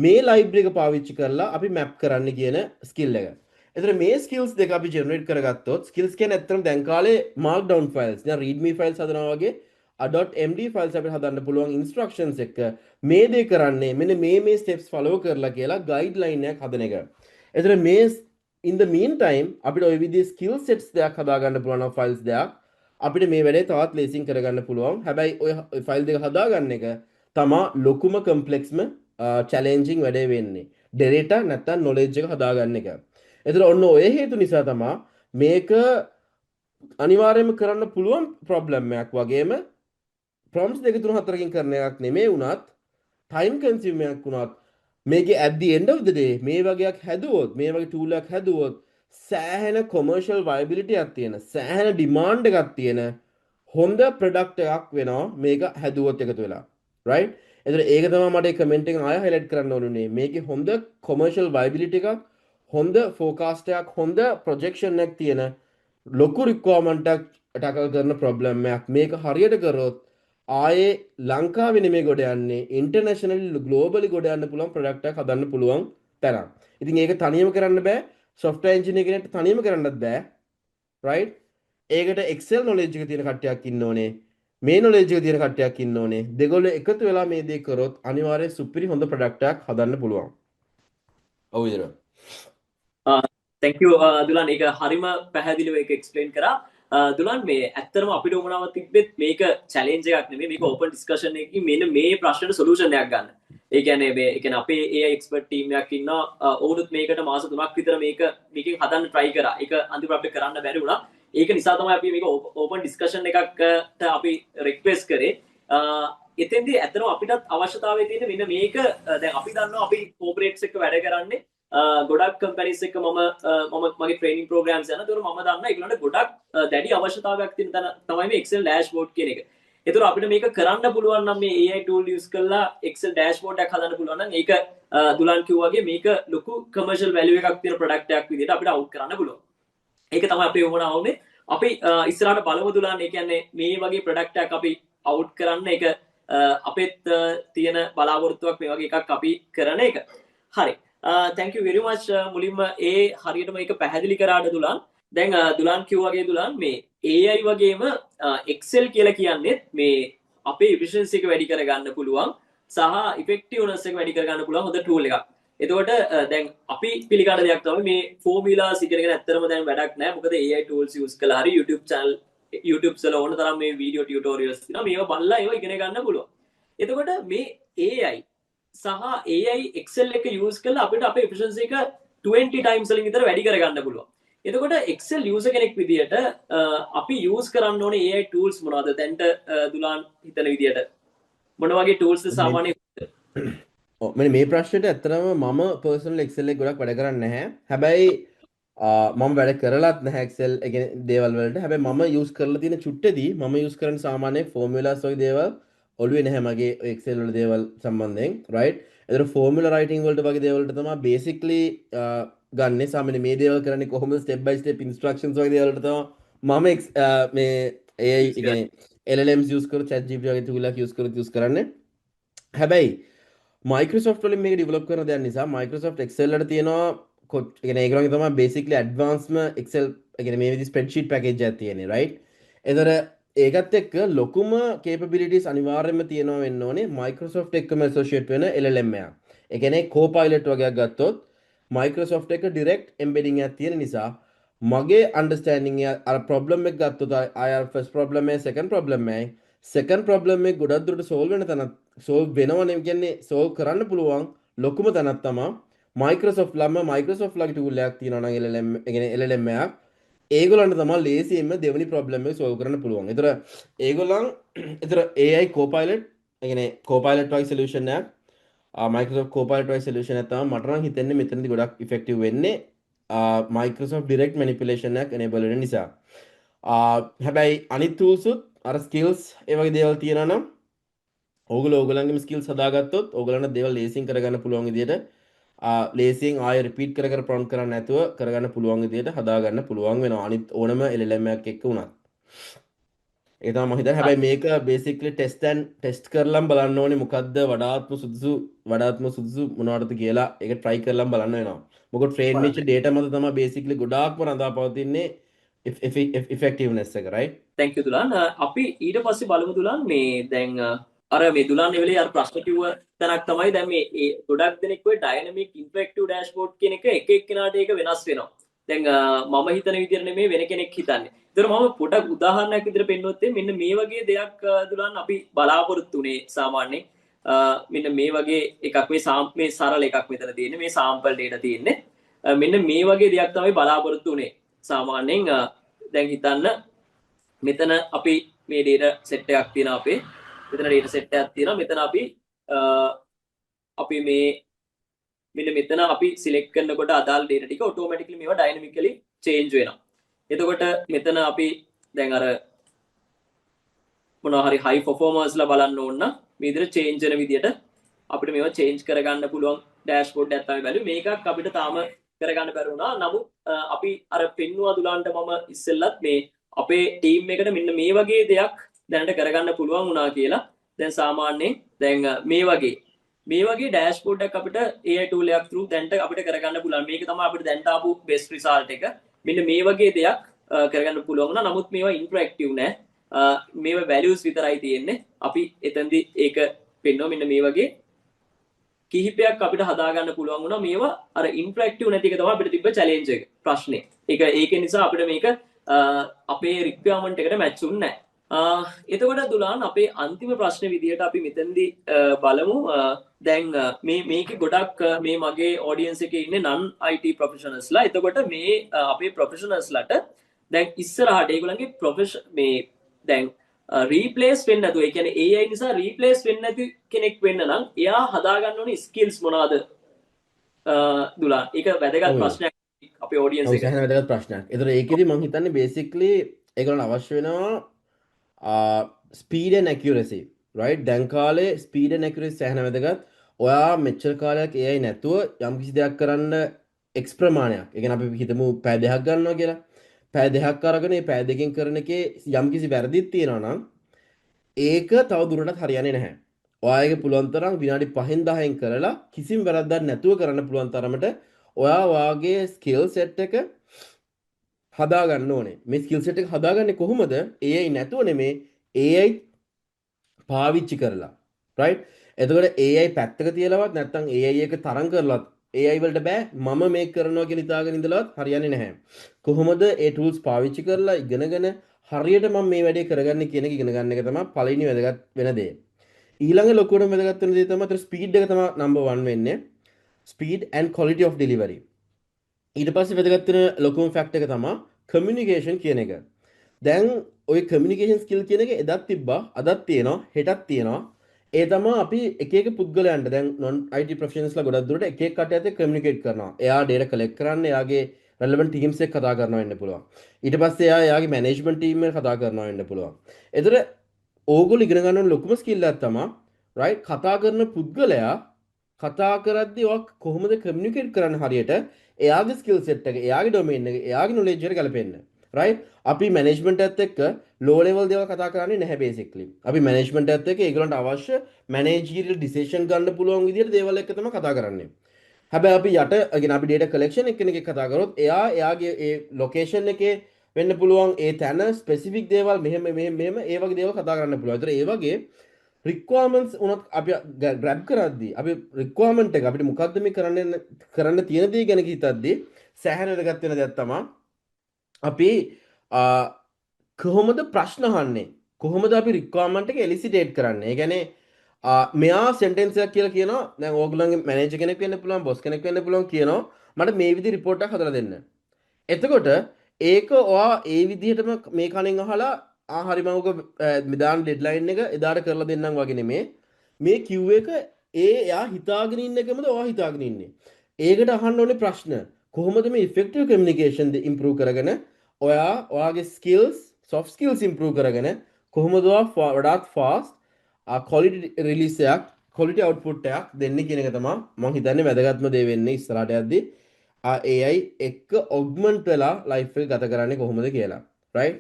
B: මේ library එක පාවිච්චි කරලා අපි map කරන්න කියන skill එක. එතකොට මේ skills දෙක අපි generate කරගත්තොත් skills කියන්නේ ඇත්තටම දැන් කාලේ markdown files දැන් readme files හදනවා වගේ .md files අපිට හදන්න පුළුවන් instructions එක මේ දේ කරන්නේ මෙන්න මේ steps follow කරලා කියලා guideline එකක් හදන එක. එතකොට මේ in the meantime අපිට ওই විදිහේ skill sets දෙයක් හදාගන්න පුළුවන් නම් files දෙයක් අපිට මේ වැඩේ තවත් ලේසියෙන් කරගන්න පුළුවන්. හැබැයි ওই file දෙක හදාගන්න එක තමයි ලොකුම complex challenging වැඩේ වෙන්නේ. data නැත්තම් knowledge එක හදාගන්න එක. එතකොට ඔන්න ඔය හේතු නිසා තමයි මේක අනිවාර්යයෙන්ම කරන්න පුළුවන් problem එකක් වගේම prompts 2 3 4කින් කරන එකක් නෙමෙයි වුණත් time consuming එකක් වුණත් මේකේ at the end of the day මේ වගේක් හැදුවොත් මේ වගේ tool එකක් හැදුවොත් සෑහෙන commercial viability එකක් තියෙන සෑහෙන demand එකක් තියෙන හොඳ product එකක් වෙනවා මේක හැදුවොත් එකතු වෙලා right එතකොට ඒක තමයි මට ඒ comment එකෙන් ආයෙ highlight කරන්න ඕනේ මේකේ හොඳ commercial viability එකක් හොඳ forecast එකක් හොඳ projection එකක් තියෙන ලොකු requirement එකක් tackle කරන problem එකක් මේක හරියට කරොත් ආයේ ලංකාවේ නෙමෙයි ගොඩ යන්නේ internationally globally ගොඩ යන්න පුළුවන් product එකක් හදන්න පුළුවන් තරම්. ඉතින් ඒක තනියම කරන්න බෑ software engineer කෙනෙක්ට තනියම කරන්නත් බෑ right ඒකට Excel knowledge එක තියෙන කට්ටියක් ඉන්න ඕනේ මේ knowledge එක තියෙන කට්ටියක් ඉන්න ඕනේ දෙගොල්ලෝ එකතු වෙලා මේ දේ කරොත් අනිවාර්යයෙන් සුපිරි හොඳ product එකක් හදන්න පුළුවන්. ඔව් විතර.
A: thank you දුලන් ඒක හරිම පැහැදිලිව ඒක explain කරා. දුලන් මේ ඇත්තටම අපිට උමනාවක් තිබ්බෙත් මේක challenge එකක් නෙමෙයි මේක open discussion එකකින් මෙන්න මේ ප්‍රශ්නෙට solution එකක් ගන්න. ඒ කියන්නේ මේ අපේ AI expert team එකක් ඉන්නවා ඔවුනුත් මේකට මාස 3ක් විතර මේකෙන් හදන්න try කරා. ඒක අන්තිමට අපිට කරන්න බැරි වුණා. ඒක නිසා තමයි අපි මේක open discussion එකකට අපි request කරේ. එතෙන්දී ඇත්තටම අපිටත් අවශ්‍යතාවය තියෙන මෙන්න මේක දැන් අපි දන්නවා අපි corporates එක්ක වැඩ කරන්නේ ගොඩක් කම්පැනිස් එක්ක මම මගේ ට්‍රේනින් ප්‍රෝග්‍රෑම්ස් යන. ඒතකොට මම දන්නා ඒගොල්ලන්ට ගොඩක් දැඩි අවශ්‍යතාවයක් තියෙන තැන තමයි මේ Excel dashboard කියන එක. ඒතකොට අපිට මේක කරන්න පුළුවන් නම් මේ AI tool use කරලා Excel dashboard එකක් හදන්න පුළුවන් නම් ඒක දුලන් කිව්වා වගේ මේක ලොකු commercial value එකක් තියෙන product එකක් විදිහට අපිට out කරන්න පුළුවන්. ඒක තමයි අපේ වුණා වුනේ. අපි ඉස්සරහට බලමු දුලන්. ඒ කියන්නේ මේ වගේ product එකක් අපි out කරන්න ඒක අපෙත් තියෙන බලාපොරොත්තුවක් මේ වගේ එකක් අපි කරන එක. හරි. thank you very much මුලින්ම හරියටම ඒක පැහැදිලි කරාට දුලන්. දැන් දුලන් කිව්වා වගේ දුලන් මේ AI වගේම Excel කියලා කියන්නේ මේ අපේ efficiency එක වැඩි කරගන්න පුළුවන් සහ effectiveness එක වැඩි කරගන්න පුළුවන් හොඳ tool එකක්. එතකොට දැන් අපි පිළිගන්න දෙයක් තමයි මේ formulas ඉගෙනගෙන ඇත්තටම දැන් වැඩක් නැහැ. මොකද AI tools use කළා හරි YouTube වල ඕන තරම් මේ video tutorials තියෙනවා. මේවා බලලා ඒවා ඉගෙන ගන්න පුළුවන්. එතකොට මේ AI සහ AI Excel එක use කරලා අපිට අපේ efficiency එක 20 times වලින් විතර වැඩි කරගන්න පුළුවන්. එතකොට Excel user කෙනෙක් විදියට අපි use කරන්න ඕනේ AI tools මොනවද? දැන්ට දුලාන් හිතන විදියට මොන වගේ tools ද සාමාන්‍යයෙන්?
B: මේ ප්‍රශ්නයට ඇත්තටම මම පර්සනල් එක්සෙල් එක ගොඩක් වැඩ කරන්නේ නැහැ. හැබැයි මම වැඩ කරලත් නැහැ එක්සෙල් දේවල් වලට. හැබැයි මම යූස් කරලා තියෙන චුට්ටේදී මම යූස් කරන සාමාන්‍ය ෆෝමියුලාස් වගේ දේවල් ඔළුවේ නැහැ මගේ එක්සෙල් වල දේවල් සම්බන්ධයෙන් right. ඒතර ෆෝමියුලා රයිටින් වලට වගේ දේවල් වලට තමයි බේසික්ලි ගන්නෙ. සාමාන්‍ය මේ දේවල් කරන්නේ කොහොමද ස්ටෙප් බයි ස්ටෙප් ඉන්ස්ට්‍රක්ෂන්ස් වගේ දේවල් වලට තමයි මම මේ AI කියන්නේ LLMs යූස් කරලා ChatGPT වගේ tool එකක් යූස් කරන්නේ. හැබැයි Microsoft වලින් මේක ඩෙවලොප් කරන දෙයක් නිසා Microsoft Excel වල තියෙනවා ඒගොල්ලන්ගේ තමයි basically advanced Excel මේ විදිහේ spreadsheet package එකක් තියෙන්නේ right. ඒතර ඒකත් එක්ක ලොකුම capabilities අනිවාර්යයෙන්ම තියෙනවා වෙන්න ඕනේ Microsoft එක්කම associate වෙන LLM එකක්. ඒ කියන්නේ Copilot වගේක් ගත්තොත් Microsoft එක direct embedding එකක් තියෙන නිසා මගේ understanding එක අර problem එක ගත්තොත් අර first problem එක second problem එක second problem එක ගොඩක් දුරට solve වෙන තැනත් solve වෙනවනේ කියන්නේ solve කරන්න පුළුවන් ලොකුම තැනක් තමයි Microsoft ලගේ tool එකක් තියෙනවා නම් LLM LLM එකක් ඒගොල්ලන්ට තමයි ලේසියෙන්ම දෙවෙනි problem එක solve කරන්න පුළුවන්. ඒතර AI Copilot Copilot වගේ solution එකක් Microsoft Copilot වගේ solution එකක් තමයි මට නම් හිතෙන්නේ මෙතනදී ගොඩක් effective වෙන්නේ Microsoft direct manipulation එකක් enable වෙන නිසා. හැබැයි අනිත් tools උත් අර skills ඒ වගේ දේවල් තියෙනවා නම් ඕගොල්ලන්ගේම skills හදාගත්තොත් ඕගොල්ලන්ට දේවල් ලේසියෙන් කරගන්න පුළුවන් විදියට ලේසියෙන් ආයෙ repeat කර prompt කරන්න නැතුව කරගන්න පුළුවන් විදියට හදාගන්න පුළුවන් වෙනවා අනිත් ඕනම LLM එකක් එක්ක උනත්. ඒක තමයි මම හිතන්නේ. හැබැයි මේක basically test කරලම් බලන්න ඕනේ මොකද්ද වඩාත්ම සුදුසු මොනවටද කියලා ඒක try කරලම් බලන්න වෙනවා. මොකද train වෙච්ච data මත තමයි basically ගොඩාක්ම රඳා පවතින්නේ effectiveness එක right.
A: thank you Dulan. අපි ඊට පස්සේ බලමු දුලාන් මේ දැන් අර මේ දුලාන් වෙලේ අර ප්‍රශ්න කිව්ව තැනක් තමයි දැන් මේ ගොඩක් දෙනෙක් ඔය dynamic interactive dashboard කියන එක එක්කෙනාට ඒක වෙනස් වෙනවා. දැන් මම හිතන විදිහට නෙමෙයි වෙන කෙනෙක් හිතන්නේ. ඒතර මම පොඩක් උදාහරණයක් විදිහට පෙන්වුවොත් මෙන්න මේ වගේ දෙයක් දුලාන් අපි බලාපොරොත්තු වෙන්නේ සාමාන්‍යයෙන් මෙන්න මේ වගේ එකක් මේ සරල එකක් මෙතන තියෙන්නේ මේ sample data තියෙන්නේ. මෙන්න මේ වගේ දෙයක් තමයි බලාපොරොත්තු වෙන්නේ. සාමාන්‍යයෙන් දැන් හිතන්න මෙතන අපි මේ data set එකක් තියෙනවා අපේ. මෙතන data set එකක් තියෙනවා. මෙතන අපි මේ මෙන්න මෙතන අපි select කරනකොට අදාළ data ටික automatically මේවා dynamically change වෙනවා. එතකොට මෙතන අපි දැන් අර මොනවා හරි high performance ලා බලන්න ඕන නම් මේ විදිහට change වෙන විදිහට අපිට මේවා change කරගන්න පුළුවන් dashboard එකක් තමයි බැලුවේ. මේකක් අපිට තාම කරගන්න බැරි වුණා. නමුත් අපි අර පෙන්නුවා දුලාන්ට මම ඉස්සෙල්ලත් මේ අපේ ටීම් එකට මෙන්න මේ වගේ දෙයක් දැනට කරගන්න පුළුවන් වුණා කියලා. දැන් සාමාන්‍යයෙන් දැන් මේ වගේ dashboard එකක් අපිට AI tool එකක් through දැනට අපිට කරගන්න පුළුවන්. මේක තමයි අපිට දැනට ආපු best result එක. මෙන්න මේ වගේ දෙයක් කරගන්න පුළුවන් වුණා. නමුත් මේවා interactive නෑ. මේවා values විතරයි තියෙන්නේ. අපි එතෙන්දී ඒක පෙන්වුවා මෙන්න මේ වගේ කිහිපයක් අපිට හදාගන්න පුළුවන් වුණා. මේවා අර ඉන්ටරැක්ටිව් නැති එක තමයි අපිට තිබ්බ චැලෙන්ජ් එක ප්‍රශ්නේ. ඒක නිසා අපිට මේක අපේ රික්වයර්මන්ට් එකට මැච් වුණේ නැහැ. එතකොට දුලාන් අපේ අන්තිම ප්‍රශ්නේ විදියට අපි මෙතෙන්දී බලමු දැන් මේකේ ගොඩක් මේ මගේ ඔඩියන්ස් එකේ ඉන්නේ non IT ප්‍රොෆෙෂනල්ස්ලා. එතකොට මේ අපේ ප්‍රොෆෙෂනල්ස්ලාට දැන් ඉස්සරහට ඒගොල්ලන්ගේ මේ දැන් රීප්ලේස් වෙන්න නැතුව ඒ කියන්නේ AI නිසා රීප්ලේස් වෙන්න නැති කෙනෙක් වෙන්න නම් එයා හදාගන්න ඕනේ ස්කිල්ස් මොනවාද දුලාන්? ඒක වැදගත් ප්‍රශ්නයක් අපේ ඔඩියන්ස් එකට.
B: ඒක වැදගත් ප්‍රශ්නයක්. ඒතර ඒකෙදි මම හිතන්නේ basically ඒගොල්ලන් අවශ්‍ය වෙනවා speed and accuracy right. දැන් කාලේ speed and accuracy සෑහෙන වැදගත්. ඔයා මෙච්චර කාලයක් AI නැතුව යම් කිසි දෙයක් කරන්න X ප්‍රමාණයක්. ඒ කියන්නේ අපි හිතමු පැය දෙකක් ගන්නවා කියලා. පැය දෙකක් අරගෙන මේ පැය දෙකෙන් කරන එකේ යම් කිසි වැරදිත් තියෙනවා නම් ඒක තව දුරටත් හරියන්නේ නැහැ. ඔයාගේ පුළුවන් තරම් විනාඩි 5න් 10න් කරලා කිසිම වැරද්දක් නැතුව කරන්න පුළුවන් තරමට ඔයා වාගේ ස්කිල් සෙට් එක හදාගන්න ඕනේ. මේ ස්කිල් සෙට් එක හදාගන්නේ කොහොමද? AI නැතුව නෙමේ AI පාවිච්චි කරලා right එතකොට AI පැත්තක තියලවත් නැත්නම් AI එක තරම් කරලත් AI වලට බෑ මම මේක කරනවා කියලා හිතාගෙන ඉඳලවත් හරියන්නේ නැහැ කොහොමද ඒ tools පාවිච්චි කරලා ඉගෙනගෙන හරියට මම මේ වැඩේ කරගන්නේ කියන එක ඉගෙන ගන්න එක තමයි පළවෙනි වැදගත් වෙන දේ ඊළඟ ලොකුවටම වැදගත් වෙන දේ තමයි අතර ස්පීඩ් එක තමයි නම්බර් 1 වෙන්නේ speed and quality of delivery ඊට පස්සේ වැදගත් වෙන ලොකුම ෆැක්ටර් එක තමයි කමියුනිකේෂන් කියන එක දැන් ඔය කමියුනිකේෂන් ස්කිල් කියන එක එදත් තිබ්බා අදත් තියෙනවා හෙටත් තියෙනවා ඒ තමයි අපි එක එක පුද්ගලයන්ට දැන් non IT professionals ලා ගොඩක් දුරට එක එක කටයුතු කමියුනිකේට් කරනවා එයා data collect කරන්න එයාගේ relevant teams එක කතා කරනවා වෙන්න පුළුවන් ඊට පස්සේ එයා එයාගේ management team එක කතා කරනවා වෙන්න පුළුවන් එතකොට ඕගොල්ලෝ ඉගෙන ගන්න ඕන ලොකුම ස්කිල් එකක් තමයි right කතා කරන පුද්ගලයා කතා කරද්දී ඔයා කොහොමද කමියුනිකේට් කරන්න හරියට එයාගේ ස්කිල් සෙට් එක එයාගේ ඩොමේන් එක එයාගේ නොලෙජ් එකට ගලපෙන්න right අපි මැනේජ්මන්ට් එකත් එක්ක ලෝ ලෙවල් දේවල් කතා කරන්නේ නැහැ බේසිකලි අපි මැනේජ්මන්ට් එකත් එක්ක ඒගොල්ලන්ට අවශ්‍ය මැනේජරියල් ඩිසිෂන් ගන්න පුළුවන් විදිහට දේවල් එක්ක තමයි කතා කරන්නේ හැබැයි අපි යට again අපි data collection එක්කෙනෙක් කතා කරොත් එයා එයාගේ ඒ ලොකේෂන් එකේ වෙන්න පුළුවන් ඒ තැන ස්පෙસિෆික් දේවල් මෙහෙම ඒ වගේ දේවල් කතා කරන්න පුළුවන්. ඒතර ඒ වගේ රික්වයර්මන්ට්ස් උනත් අපි ග්‍රැබ් කරද්දී අපි රික්වයර්මන්ට් එක අපිට මොකද්ද මේ කරන්න තියෙන දේ ගැන හිතද්දී සෑහෙන වැදගත් වෙන දෙයක් තමයි අපි කොහොමද ප්‍රශ්න අහන්නේ කොහොමද අපි රික්වයර්මන්ට් එක එලිසිටේට් කරන්නේ ඒ කියන්නේ මෙයා සෙන්ටෙන්ස් එකක් කියලා කියනවා දැන් ඕගොල්ලන්ගේ මැනේජර් කෙනෙක් වෙන්න පුළුවන් බොස් කෙනෙක් වෙන්න පුළුවන් කියනවා මට මේ විදිහට රිපෝට් එකක් හදලා දෙන්න එතකොට ඒක ඔයා ඒ විදිහටම මේ කණෙන් අහලා හරි මම ඔක මෙදාන ඩෙඩ්ලයින් එක එදාට කරලා දෙන්නම් වගේ නෙමේ මේ කිව් එක එයා හිතාගෙන ඉන්න එකමද ඔයා හිතාගෙන ඉන්නේ ඒකට අහන්න ඕනේ ප්‍රශ්න කොහොමද මේ ඉෆෙක්ටිව් කමියුනිකේෂන් ද ඉම්ප්‍රූව් කරගෙන ඔයාගේ ස්කිල්ස් soft skills improve කරගෙන කොහොමද ඔයා වඩාත් fast quality release එකක් quality output එකක් දෙන්නේ කියන එක තමයි මම හිතන්නේ වැදගත්ම දේ වෙන්නේ ඉස්සරහට යද්දී AI එක්ක augment වෙලා life එක ගත කරන්නේ කොහොමද කියලා right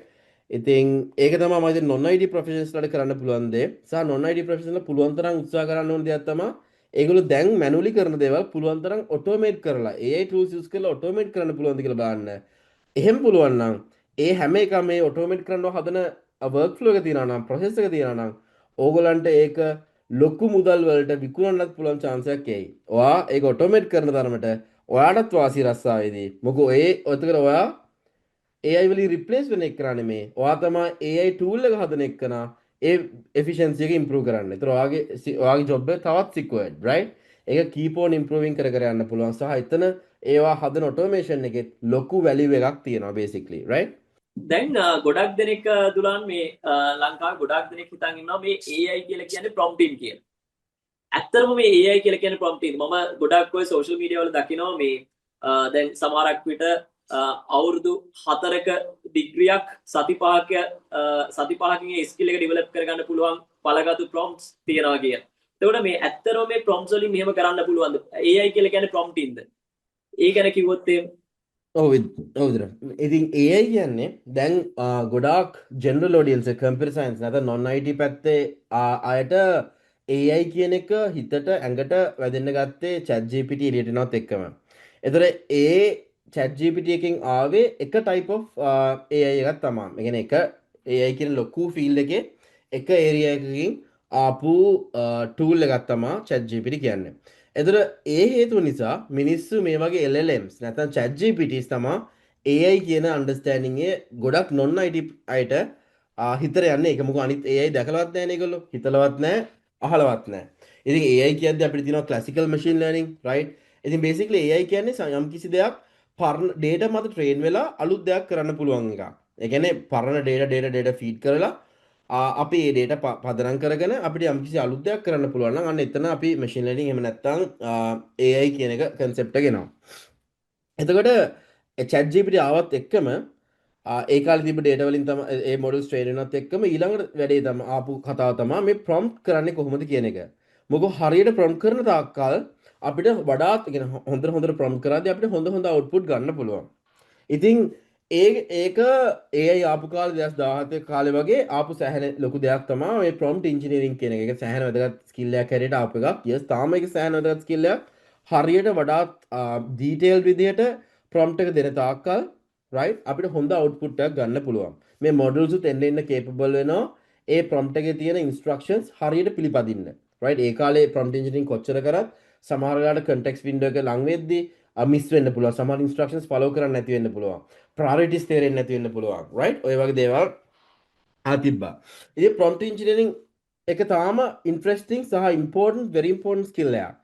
B: ඉතින් ඒක තමයි මම හිතන්නේ non IT professionals ලාට කරන්න පුළුවන් දේ සහ non IT professionals ලා පුළුවන් තරම් උත්සාහ කරන්න ඕන දෙයක් තමයි ඒගොල්ලෝ දැන් manually කරන දේවල් පුළුවන් තරම් automate කරලා AI tools use කරලා automate කරන්න පුළුවන්ද කියලා බලන්න එහෙම පුළුවන් නම් ඒ හැම එකම මේ ඔටෝමේට් කරනවා හදන වර්ක් ෆ්ලෝ එක තියෙනවා නම් ප්‍රොසෙස් එක තියෙනවා නම් ඕගොල්ලන්ට ඒක ලොකු මුදල් වලට විකුණන්නත් පුළුවන් chance එකක් එයි. ඔයා ඒක ඔටෝමේට් කරන තරමට ඔයාටත් වාසි රස්සාවේදී. මොකෝ ඔතකට ඔයා AI වලින් රිප්ලේස් වෙන එක කරන්නේ මේ. ඔයා තමයි AI tool එක හදන එකන ඒ efficiency එක improve කරන්න. ඒතර ඔයාගේ job එක තවත් secured, right? ඒක keep on improving කර කර යන්න පුළුවන්. සහ එතන ඒවා හදන automation එකෙත් ලොකු value එකක් තියෙනවා basically, right?
A: දැන් ගොඩක් දෙනෙක් දුලාන් මේ ලංකාවේ ගොඩක් දෙනෙක් හිතන් ඉන්නවා මේ AI කියලා කියන්නේ prompting කියලා. ඇත්තටම මේ AI කියලා කියන්නේ prompting. මම ගොඩක් ඔය social media වල දකිනවා මේ දැන් සමහරක් විට අවුරුදු 4ක ඩිග්‍රියක් සති 5කින් ඒ ස්කිල් එක ඩෙවලොප් කරගන්න පුළුවන් පළගතු prompts තියනවා කියලා. එතකොට මේ ඇත්තටම මේ prompts වලින් මෙහෙම කරන්න පුළුවන්ද? AI කියලා කියන්නේ promptingද? ඒ ගැන කිව්වොත්
B: ඔවුදර ඉතින් AI කියන්නේ දැන් ගොඩාක් ජෙනරල් ඔඩියන්ස් කම්පියුටර් සයන්ස් නැත්නම් non IT පැත්තේ අයට AI කියන එක හිතට ඇඟට වැදෙන්න ගත්තේ ChatGPT එළියට එනවත් එක්කම. ඒතර ඒ ChatGPT එකෙන් ආවේ එක type of AI එකක් තමයි. ඒ කියන්නේ එක AI කියන ලොකු ෆීල්ඩ් එකේ එක ඒරියා එකකින් ආපු tool එකක් තමයි ChatGPT කියන්නේ. එතකොට ඒ හේතුව නිසා මිනිස්සු මේ වගේ LLMs නැත්නම් ChatGPTs තමයි AI කියන understanding එක ගොඩක් non IT අයට හිතට යන්නේ. ඒක මොකද අනිත් AI දැකලවත් නැහැ නේ ඒගොල්ලෝ. හිතලවත් නැහැ, අහලවත් නැහැ. ඉතින් AI කියද්දි අපිට තියෙනවා classical machine learning, right? ඉතින් basically AI කියන්නේ යම් කිසි දෙයක් පරණ data මත train වෙලා අලුත් දෙයක් කරන්න පුළුවන් එකක්. ඒ කියන්නේ පරණ data feed කරලා අපි ඒ data පදනම් කරගෙන අපිට යම්කිසි අලුත් දෙයක් කරන්න පුළුවන් නම් අන්න එතන අපි machine learning එහෙම නැත්නම් AI කියන එක concept එක එනවා. එතකොට ChatGPT ආවත් එක්කම ඒ කාලේ තිබ්බ data වලින් තමයි ඒ models train වෙනවත් එක්කම ඊළඟ වැඩේ තමයි ආපු කතාව තමයි මේ prompt කරන්නේ කොහොමද කියන එක. මොකද හරියට prompt කරන තාක්කල් අපිට වඩාත් හොඳට prompt කරද්දී අපිට හොඳ output ගන්න පුළුවන්. ඉතින් ඒක AI ආපු කාලේ 2017 කාලේ වගේ ආපු සෑහෙන ලොකු දෙයක් තමයි මේ prompt engineering කියන එක. ඒක සෑහෙන වැදගත් skill එකක් හැටියට ආපු එකක්. yes තාම ඒක සෑහෙන වැදගත් skill එකක්. හරියට වඩාත් detailed විදිහට prompt එක දෙන තාක්කල් right අපිට හොඳ output එකක් ගන්න පුළුවන්. මේ models උත් එන්න capable වෙනවා ඒ prompt එකේ තියෙන instructions හරියට පිළිපදින්න. right? ඒ කාලේ prompt engineering කොච්චර කරත් සමහර වෙලාවට context window එක ලඟ වෙද්දී මිස් වෙන්න පුළුවන්. සමහර instructions follow කරන්න නැති වෙන්න පුළුවන්. priorities තේරෙන්නේ නැති වෙන්න පුළුවන්. right? ඔය වගේ දේවල් තිබ්බා. ඉතින් prompt engineering එක තාම interesting සහ important very important skill එකක්.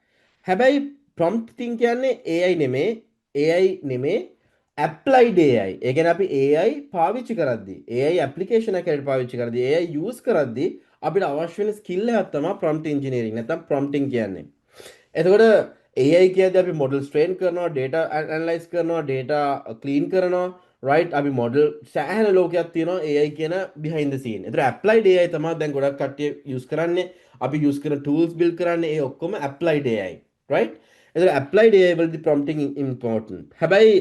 B: හැබැයි prompting කියන්නේ AI නෙමේ AI නෙමේ applied AI. ඒ කියන්නේ අපි AI පාවිච්චි කරද්දී AI application එකකට පාවිච්චි කරද්දී AI use කරද්දී අපිට අවශ්‍ය වෙන skill එකක් තමයි prompt engineering නැත්නම් prompting කියන්නේ. එතකොට AI කියද්දී අපි models train කරනවා, data analyze කරනවා, data clean කරනවා, right? අපි model සෑහෙන ලෝකයක් තියෙනවා AI කියන behind the scene. එතකොට applied AI තමයි දැන් ගොඩක් කට්ටිය use කරන්නේ. අපි use කරන tools build කරන්නේ ඒ ඔක්කොම applied AI, right? එතකොට applied AI වලදී prompting important. හැබැයි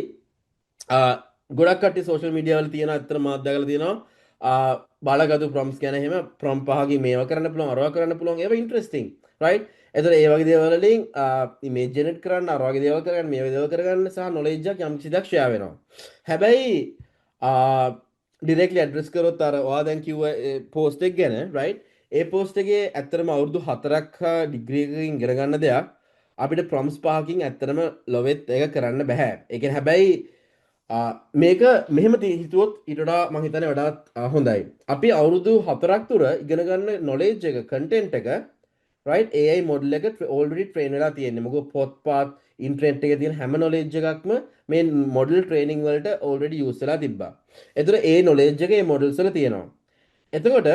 B: ගොඩක් කට්ටිය social media වල තියෙන අතර මාත් දැකලා තියෙනවා බාලගතු prompts ගැන එහෙම prompt පහකින් මේවා කරන්න පුළුවන් අරවා කරන්න පුළුවන් ඒවා interesting, right? එතකොට ඒ වගේ දේවල් වලින් image generate කරන්න අර වගේ දේවල් කරගන්න මේ වගේ දේවල් කරගන්න සහ knowledge එකක් යම් කිසි දෙයක් share වෙනවා. හැබැයි directly address කරොත් අර ඔයා දැන් කිව්ව post එක ගැන, right? ඒ post එකේ ඇත්තටම අවුරුදු 4ක් degree එකකින් ඉගෙන ගන්න දෙයක් අපිට prompts පහකින් ඇත්තටම ලොවෙත් ඒක කරන්න බෑ. ඒ කියන්නේ හැබැයි මේක මෙහෙම හිතුවොත් ඊට වඩා මම හිතන්නේ වඩාත් හොඳයි. අපි අවුරුදු 4ක් තුර ඉගෙන ගන්න knowledge එක content එක right AI model එක already train වෙලා තියෙන්නේ. මොකද පොත්පත් internet එකේ තියෙන හැම knowledge එකක්ම මේ model training වලට already use වෙලා තිබ්බා. ඒතර ඒ knowledge එක මේ models වල තියෙනවා. එතකොට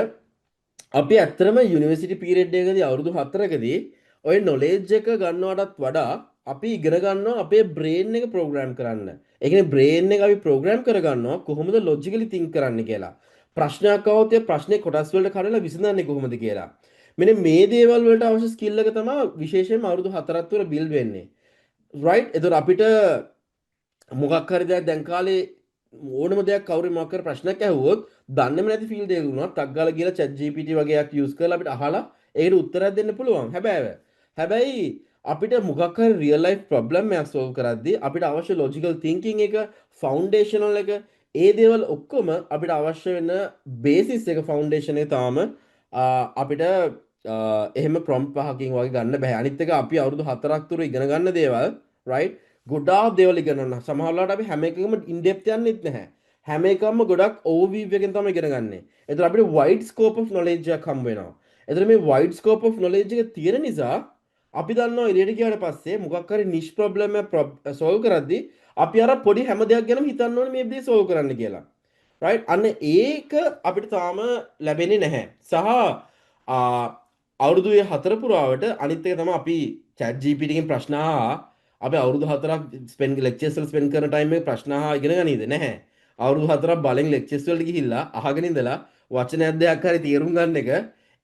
B: අපි ඇත්තටම යුනිවර්සිටි පීරියඩ් එකකදී අවුරුදු 4කදී ඔය knowledge එක ගන්නවටත් වඩා අපි ඉගෙන ගන්නවා අපේ brain එක program කරන්න. ඒ කියන්නේ brain එක අපි program කරගන්නවා කොහොමද logically think කරන්න කියලා. ප්‍රශ්නයක් આવොත් ඒ ප්‍රශ්නේ කොටස් වලට කඩලා විසඳන්නේ කොහොමද කියලා. මෙන්න මේ දේවල් වලට අවශ්‍ය skill එක තමයි විශේෂයෙන්ම අවුරුදු 4ක් තුර build වෙන්නේ. right? එතකොට අපිට මොකක් හරි දෙයක් දැන් කාලේ ඕනම දෙයක් කවුරු මොකක් කර ප්‍රශ්නයක් ඇහුවොත් දන්නේම නැති ෆීල්ඩ් එකක වුණා ටක් ගාලා කියලා chat GPT වගේ එකක් use කරලා අපිට අහලා ඒකට උත්තරයක් දෙන්න පුළුවන්. හැබැයි අපිට මොකක් හරි real life problem එකක් solve කරද්දී අපිට අවශ්‍ය logical thinking එක foundational එක ඒ දේවල් ඔක්කොම අපිට අවශ්‍ය වෙන basis එක foundation එක තාම අපිට එහෙම prompt පහකින් වගේ ගන්න බෑ. අනිත් එක අපි අවුරුදු 4ක් තුර ඉගෙන ගන්න දේවල් right ගොඩාක් දේවල් ඉගෙන ගන්න. සමහර වෙලාවට අපි හැම එකකම in depth යන්නෙත් නැහැ. හැම එකම ගොඩක් overview එකෙන් තමයි ඉගෙන ගන්නෙ. ඒතර අපිට wide scope of knowledge එකක් හම්බ වෙනවා. ඒතර මේ wide scope of knowledge එක තියෙන නිසා අපි දන්නවා එළියට ගියාට පස්සේ මොකක් හරි niche problem එක solve කරද්දී අපි අර පොඩි හැම දෙයක් ගැනම හිතන්න ඕනේ මේ දේ solve කරන්න කියලා. right? අන්න ඒක අපිට තාම ලැබෙන්නේ නැහැ. සහ අවුරුදු 4 පුරාවට අනිත් එක තමයි අපි chat GPT එකෙන් ප්‍රශ්න අපි අවුරුදු 4ක් ස්පෙන්ඩ් ලෙක්චර්ස් වල ස්පෙන්ඩ් කරන ටයිම් එකේ ප්‍රශ්න ඉගෙන ගනීද නැහැ. අවුරුදු 4ක් බලෙන් ලෙක්චර්ස් වලට ගිහිල්ලා අහගෙන ඉඳලා වචනයක් දෙයක් හරි තේරුම් ගන්න එක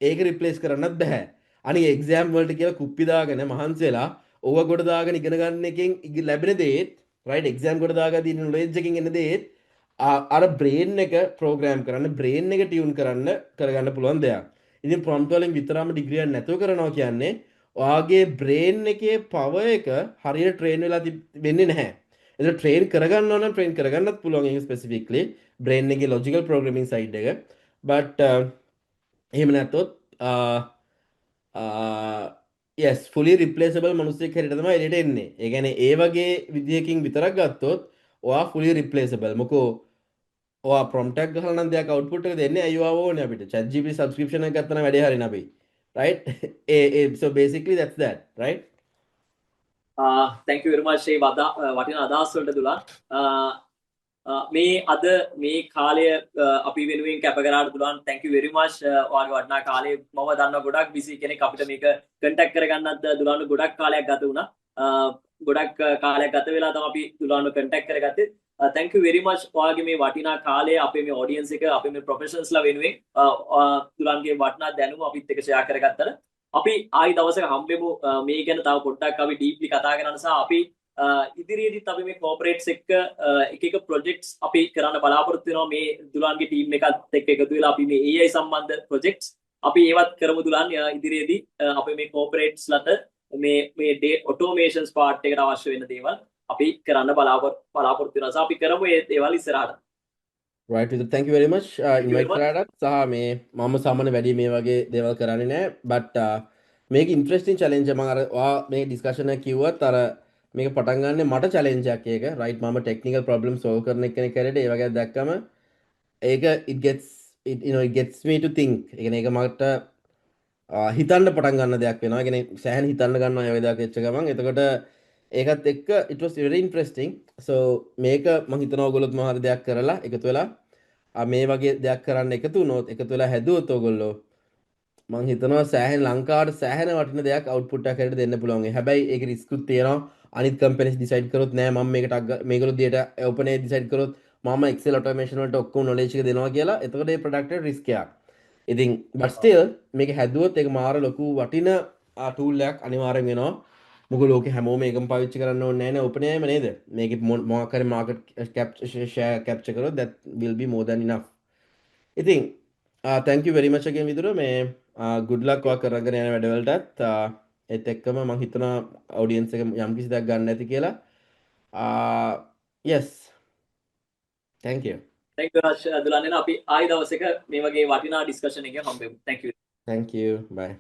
B: ඒක රිප්ලේස් කරන්නත් බෑ. අනික එක්සෑම් වලට කියලා කුප්පි දාගෙන මහන්සි වෙලා ඕව කොට දාගෙන ඉගෙන ගන්න එකෙන් ලැබෙන දේත් රයිට් එක්සෑම් කොට දාගදී ඉන්න නොලෙජ් එකකින් එන දේත් අර බ්‍රේන් එක ප්‍රෝග්‍රෑම් කරන්න බ්‍රේන් එක ටියුන් කරගන්න පුළුවන් දෙයක්. ඉතින් ප්‍රොම්ප්ට් වලින් විතරම ඩිග්‍රී එකක් නැතුව කරනවා කියන්නේ ඔයාගේ බ්‍රේන් එකේ පවර් එක හරියට ට්‍රේන් වෙලා වෙන්නේ නැහැ. ඒක ට්‍රේන් කරගන්න ඕන නම් ට්‍රේන් කරගන්නත් පුළුවන් ඒක ස්පෙસિෆික්ලි බ්‍රේන් එකේ ලොජිකල් ප්‍රෝග්‍රෑමින් සයිඩ් එක. බට් එහෙම නැත්තොත් yes fully replaceable මිනිස්සෙක් හැටියට තමයි එළියට එන්නේ. ඒ කියන්නේ ඒ වගේ විදියකින් විතරක් ගත්තොත් ඔයා fully replaceable. මොකෝ ඔයා prompt එකක් ගහලා නම් දෙයක් output එක දෙන්නේ අයියෝ ඕනේ අපිට. chat GPT subscription එකක් ගත්තා නම් වැඩේ හරියන අපි. right? So basically that's that, right?
A: thank you very much ඒ වටින අදහස් වලට දුලා. මේ අද මේ කාලය අපි වෙනුවෙන් කැප කරාට Dulan thank you very much. ඔයාගේ වටිනා කාලේ මම දන්නවා ගොඩක් busy කෙනෙක් අපිට මේක contact කරගන්නත් දුලාන් ගොඩක් කාලයක් ගත වුණා. ගොඩක් කාලයක් ගත වෙලා තමයි අපි දුලාන්ව contact කරගත්තේ. thank you very much ඔයාගේ මේ වටිනා කාලය අපේ මේ audience එක අපේ මේ professionals ලා වෙනුවෙන් දුලාන්ගේ වටිනා දැනුම අපිත් එක්ක share කරගත්තට අපි ආයි දවසක හම්බෙමු මේ ගැන තව පොඩ්ඩක් අපි deeply කතා කරන්න සහ අපි ඉදිරියේදීත් අපි මේ corporates එක්ක එක projects අපි කරන්න බලාපොරොත්තු වෙනවා මේ දුලාන්ගේ team එකත් එක්ක එකතු වෙලා අපි මේ AI සම්බන්ධ projects අපි ඒවත් කරමු දුලාන් ඉදිරියේදී අපි මේ corporates ලට මේ automations part එකට අවශ්‍ය වෙන දේවල් අපි කරන්න බලාපොරොත්තු වෙනවා. අපි කරමු ඒ දේවල් ඉස්සරහට.
B: right with it. Thank you very much
A: thank you very
B: invite
A: much
B: කරාටත් සහ මේ මම සාමාන්‍ය වැඩි මේ වගේ දේවල් කරන්නේ නැහැ but මේක ඉන්ට්‍රෙස්ටිං චැලෙන්ජ් එක මම අර ඔයා මේ ඩිස්කෂන් එක කිව්වත් අර මේක පටන් ගන්න මට චැලෙන්ජ් එකක් ඒක right මම ටෙක්නිකල් ප්‍රොබ්ලම් සෝල්ව් කරන කෙනෙක් හැටියට ඒ වගේ දැක්කම ඒක it gets it gets me to think ඒ කියන්නේ ඒක මට හිතන්න පටන් ගන්න දෙයක් වෙනවා ගෙන සෑහන් හිතන්න ගන්න අය වේදක් වෙච්ච ගමන් එතකොට ඒකත් එක්ක it was very interesting so මේක මම හිතනවා ඔයගොල්ලොත් මම හරි දෙයක් කරලා එකතු වෙලා මේ වගේ දෙයක් කරන්න එකතු වුණොත් එකතු වෙලා හැදුවොත් ඔයගොල්ලෝ මං හිතනවා සෑහෙන ලංකාවට සෑහෙන වටින දෙයක් අවුට්පුට් එකක් හැටියට දෙන්න පුළුවන්. හැබැයි ඒක රිස්කුත් තියෙනවා. අනිත් කම්පැනිස් ඩිසයිඩ් කරොත් නෑ මම මේකට මේගොල්ලෝ දියට ඕපන් ඒ ඩිසයිඩ් කරොත් මම Excel automation වලට ඔක්කොම knowledge එක දෙනවා කියලා. එතකොට ඒ product එක risk එකක්. ඉතින් but still මේක හැදුවොත් ඒක මාර ලොකු වටින tool එකක් අනිවාර්යෙන් වෙනවා. මොකද ලෝකේ හැමෝම මේකම පාවිච්චි කරන්න ඕනේ නැහැ නේ ඕපන් AI නේද? මේකේ මොකක් හරි market share capture කරොත් that will be more than enough. ඉතින් thank you very much again Vidura මේ good luck ඔයා කරගෙන යන වැඩවලටත් ඒත් එක්කම මම හිතනවා audience එක යම් කිසි දෙයක් ගන්න ඇති කියලා yes thank you
A: thank you Raj දුලන්දේන අපි ආයි දවසක මේ වගේ වටිනා ඩිස්කෂන් එකක් හම්බෙමු thank you
B: thank you bye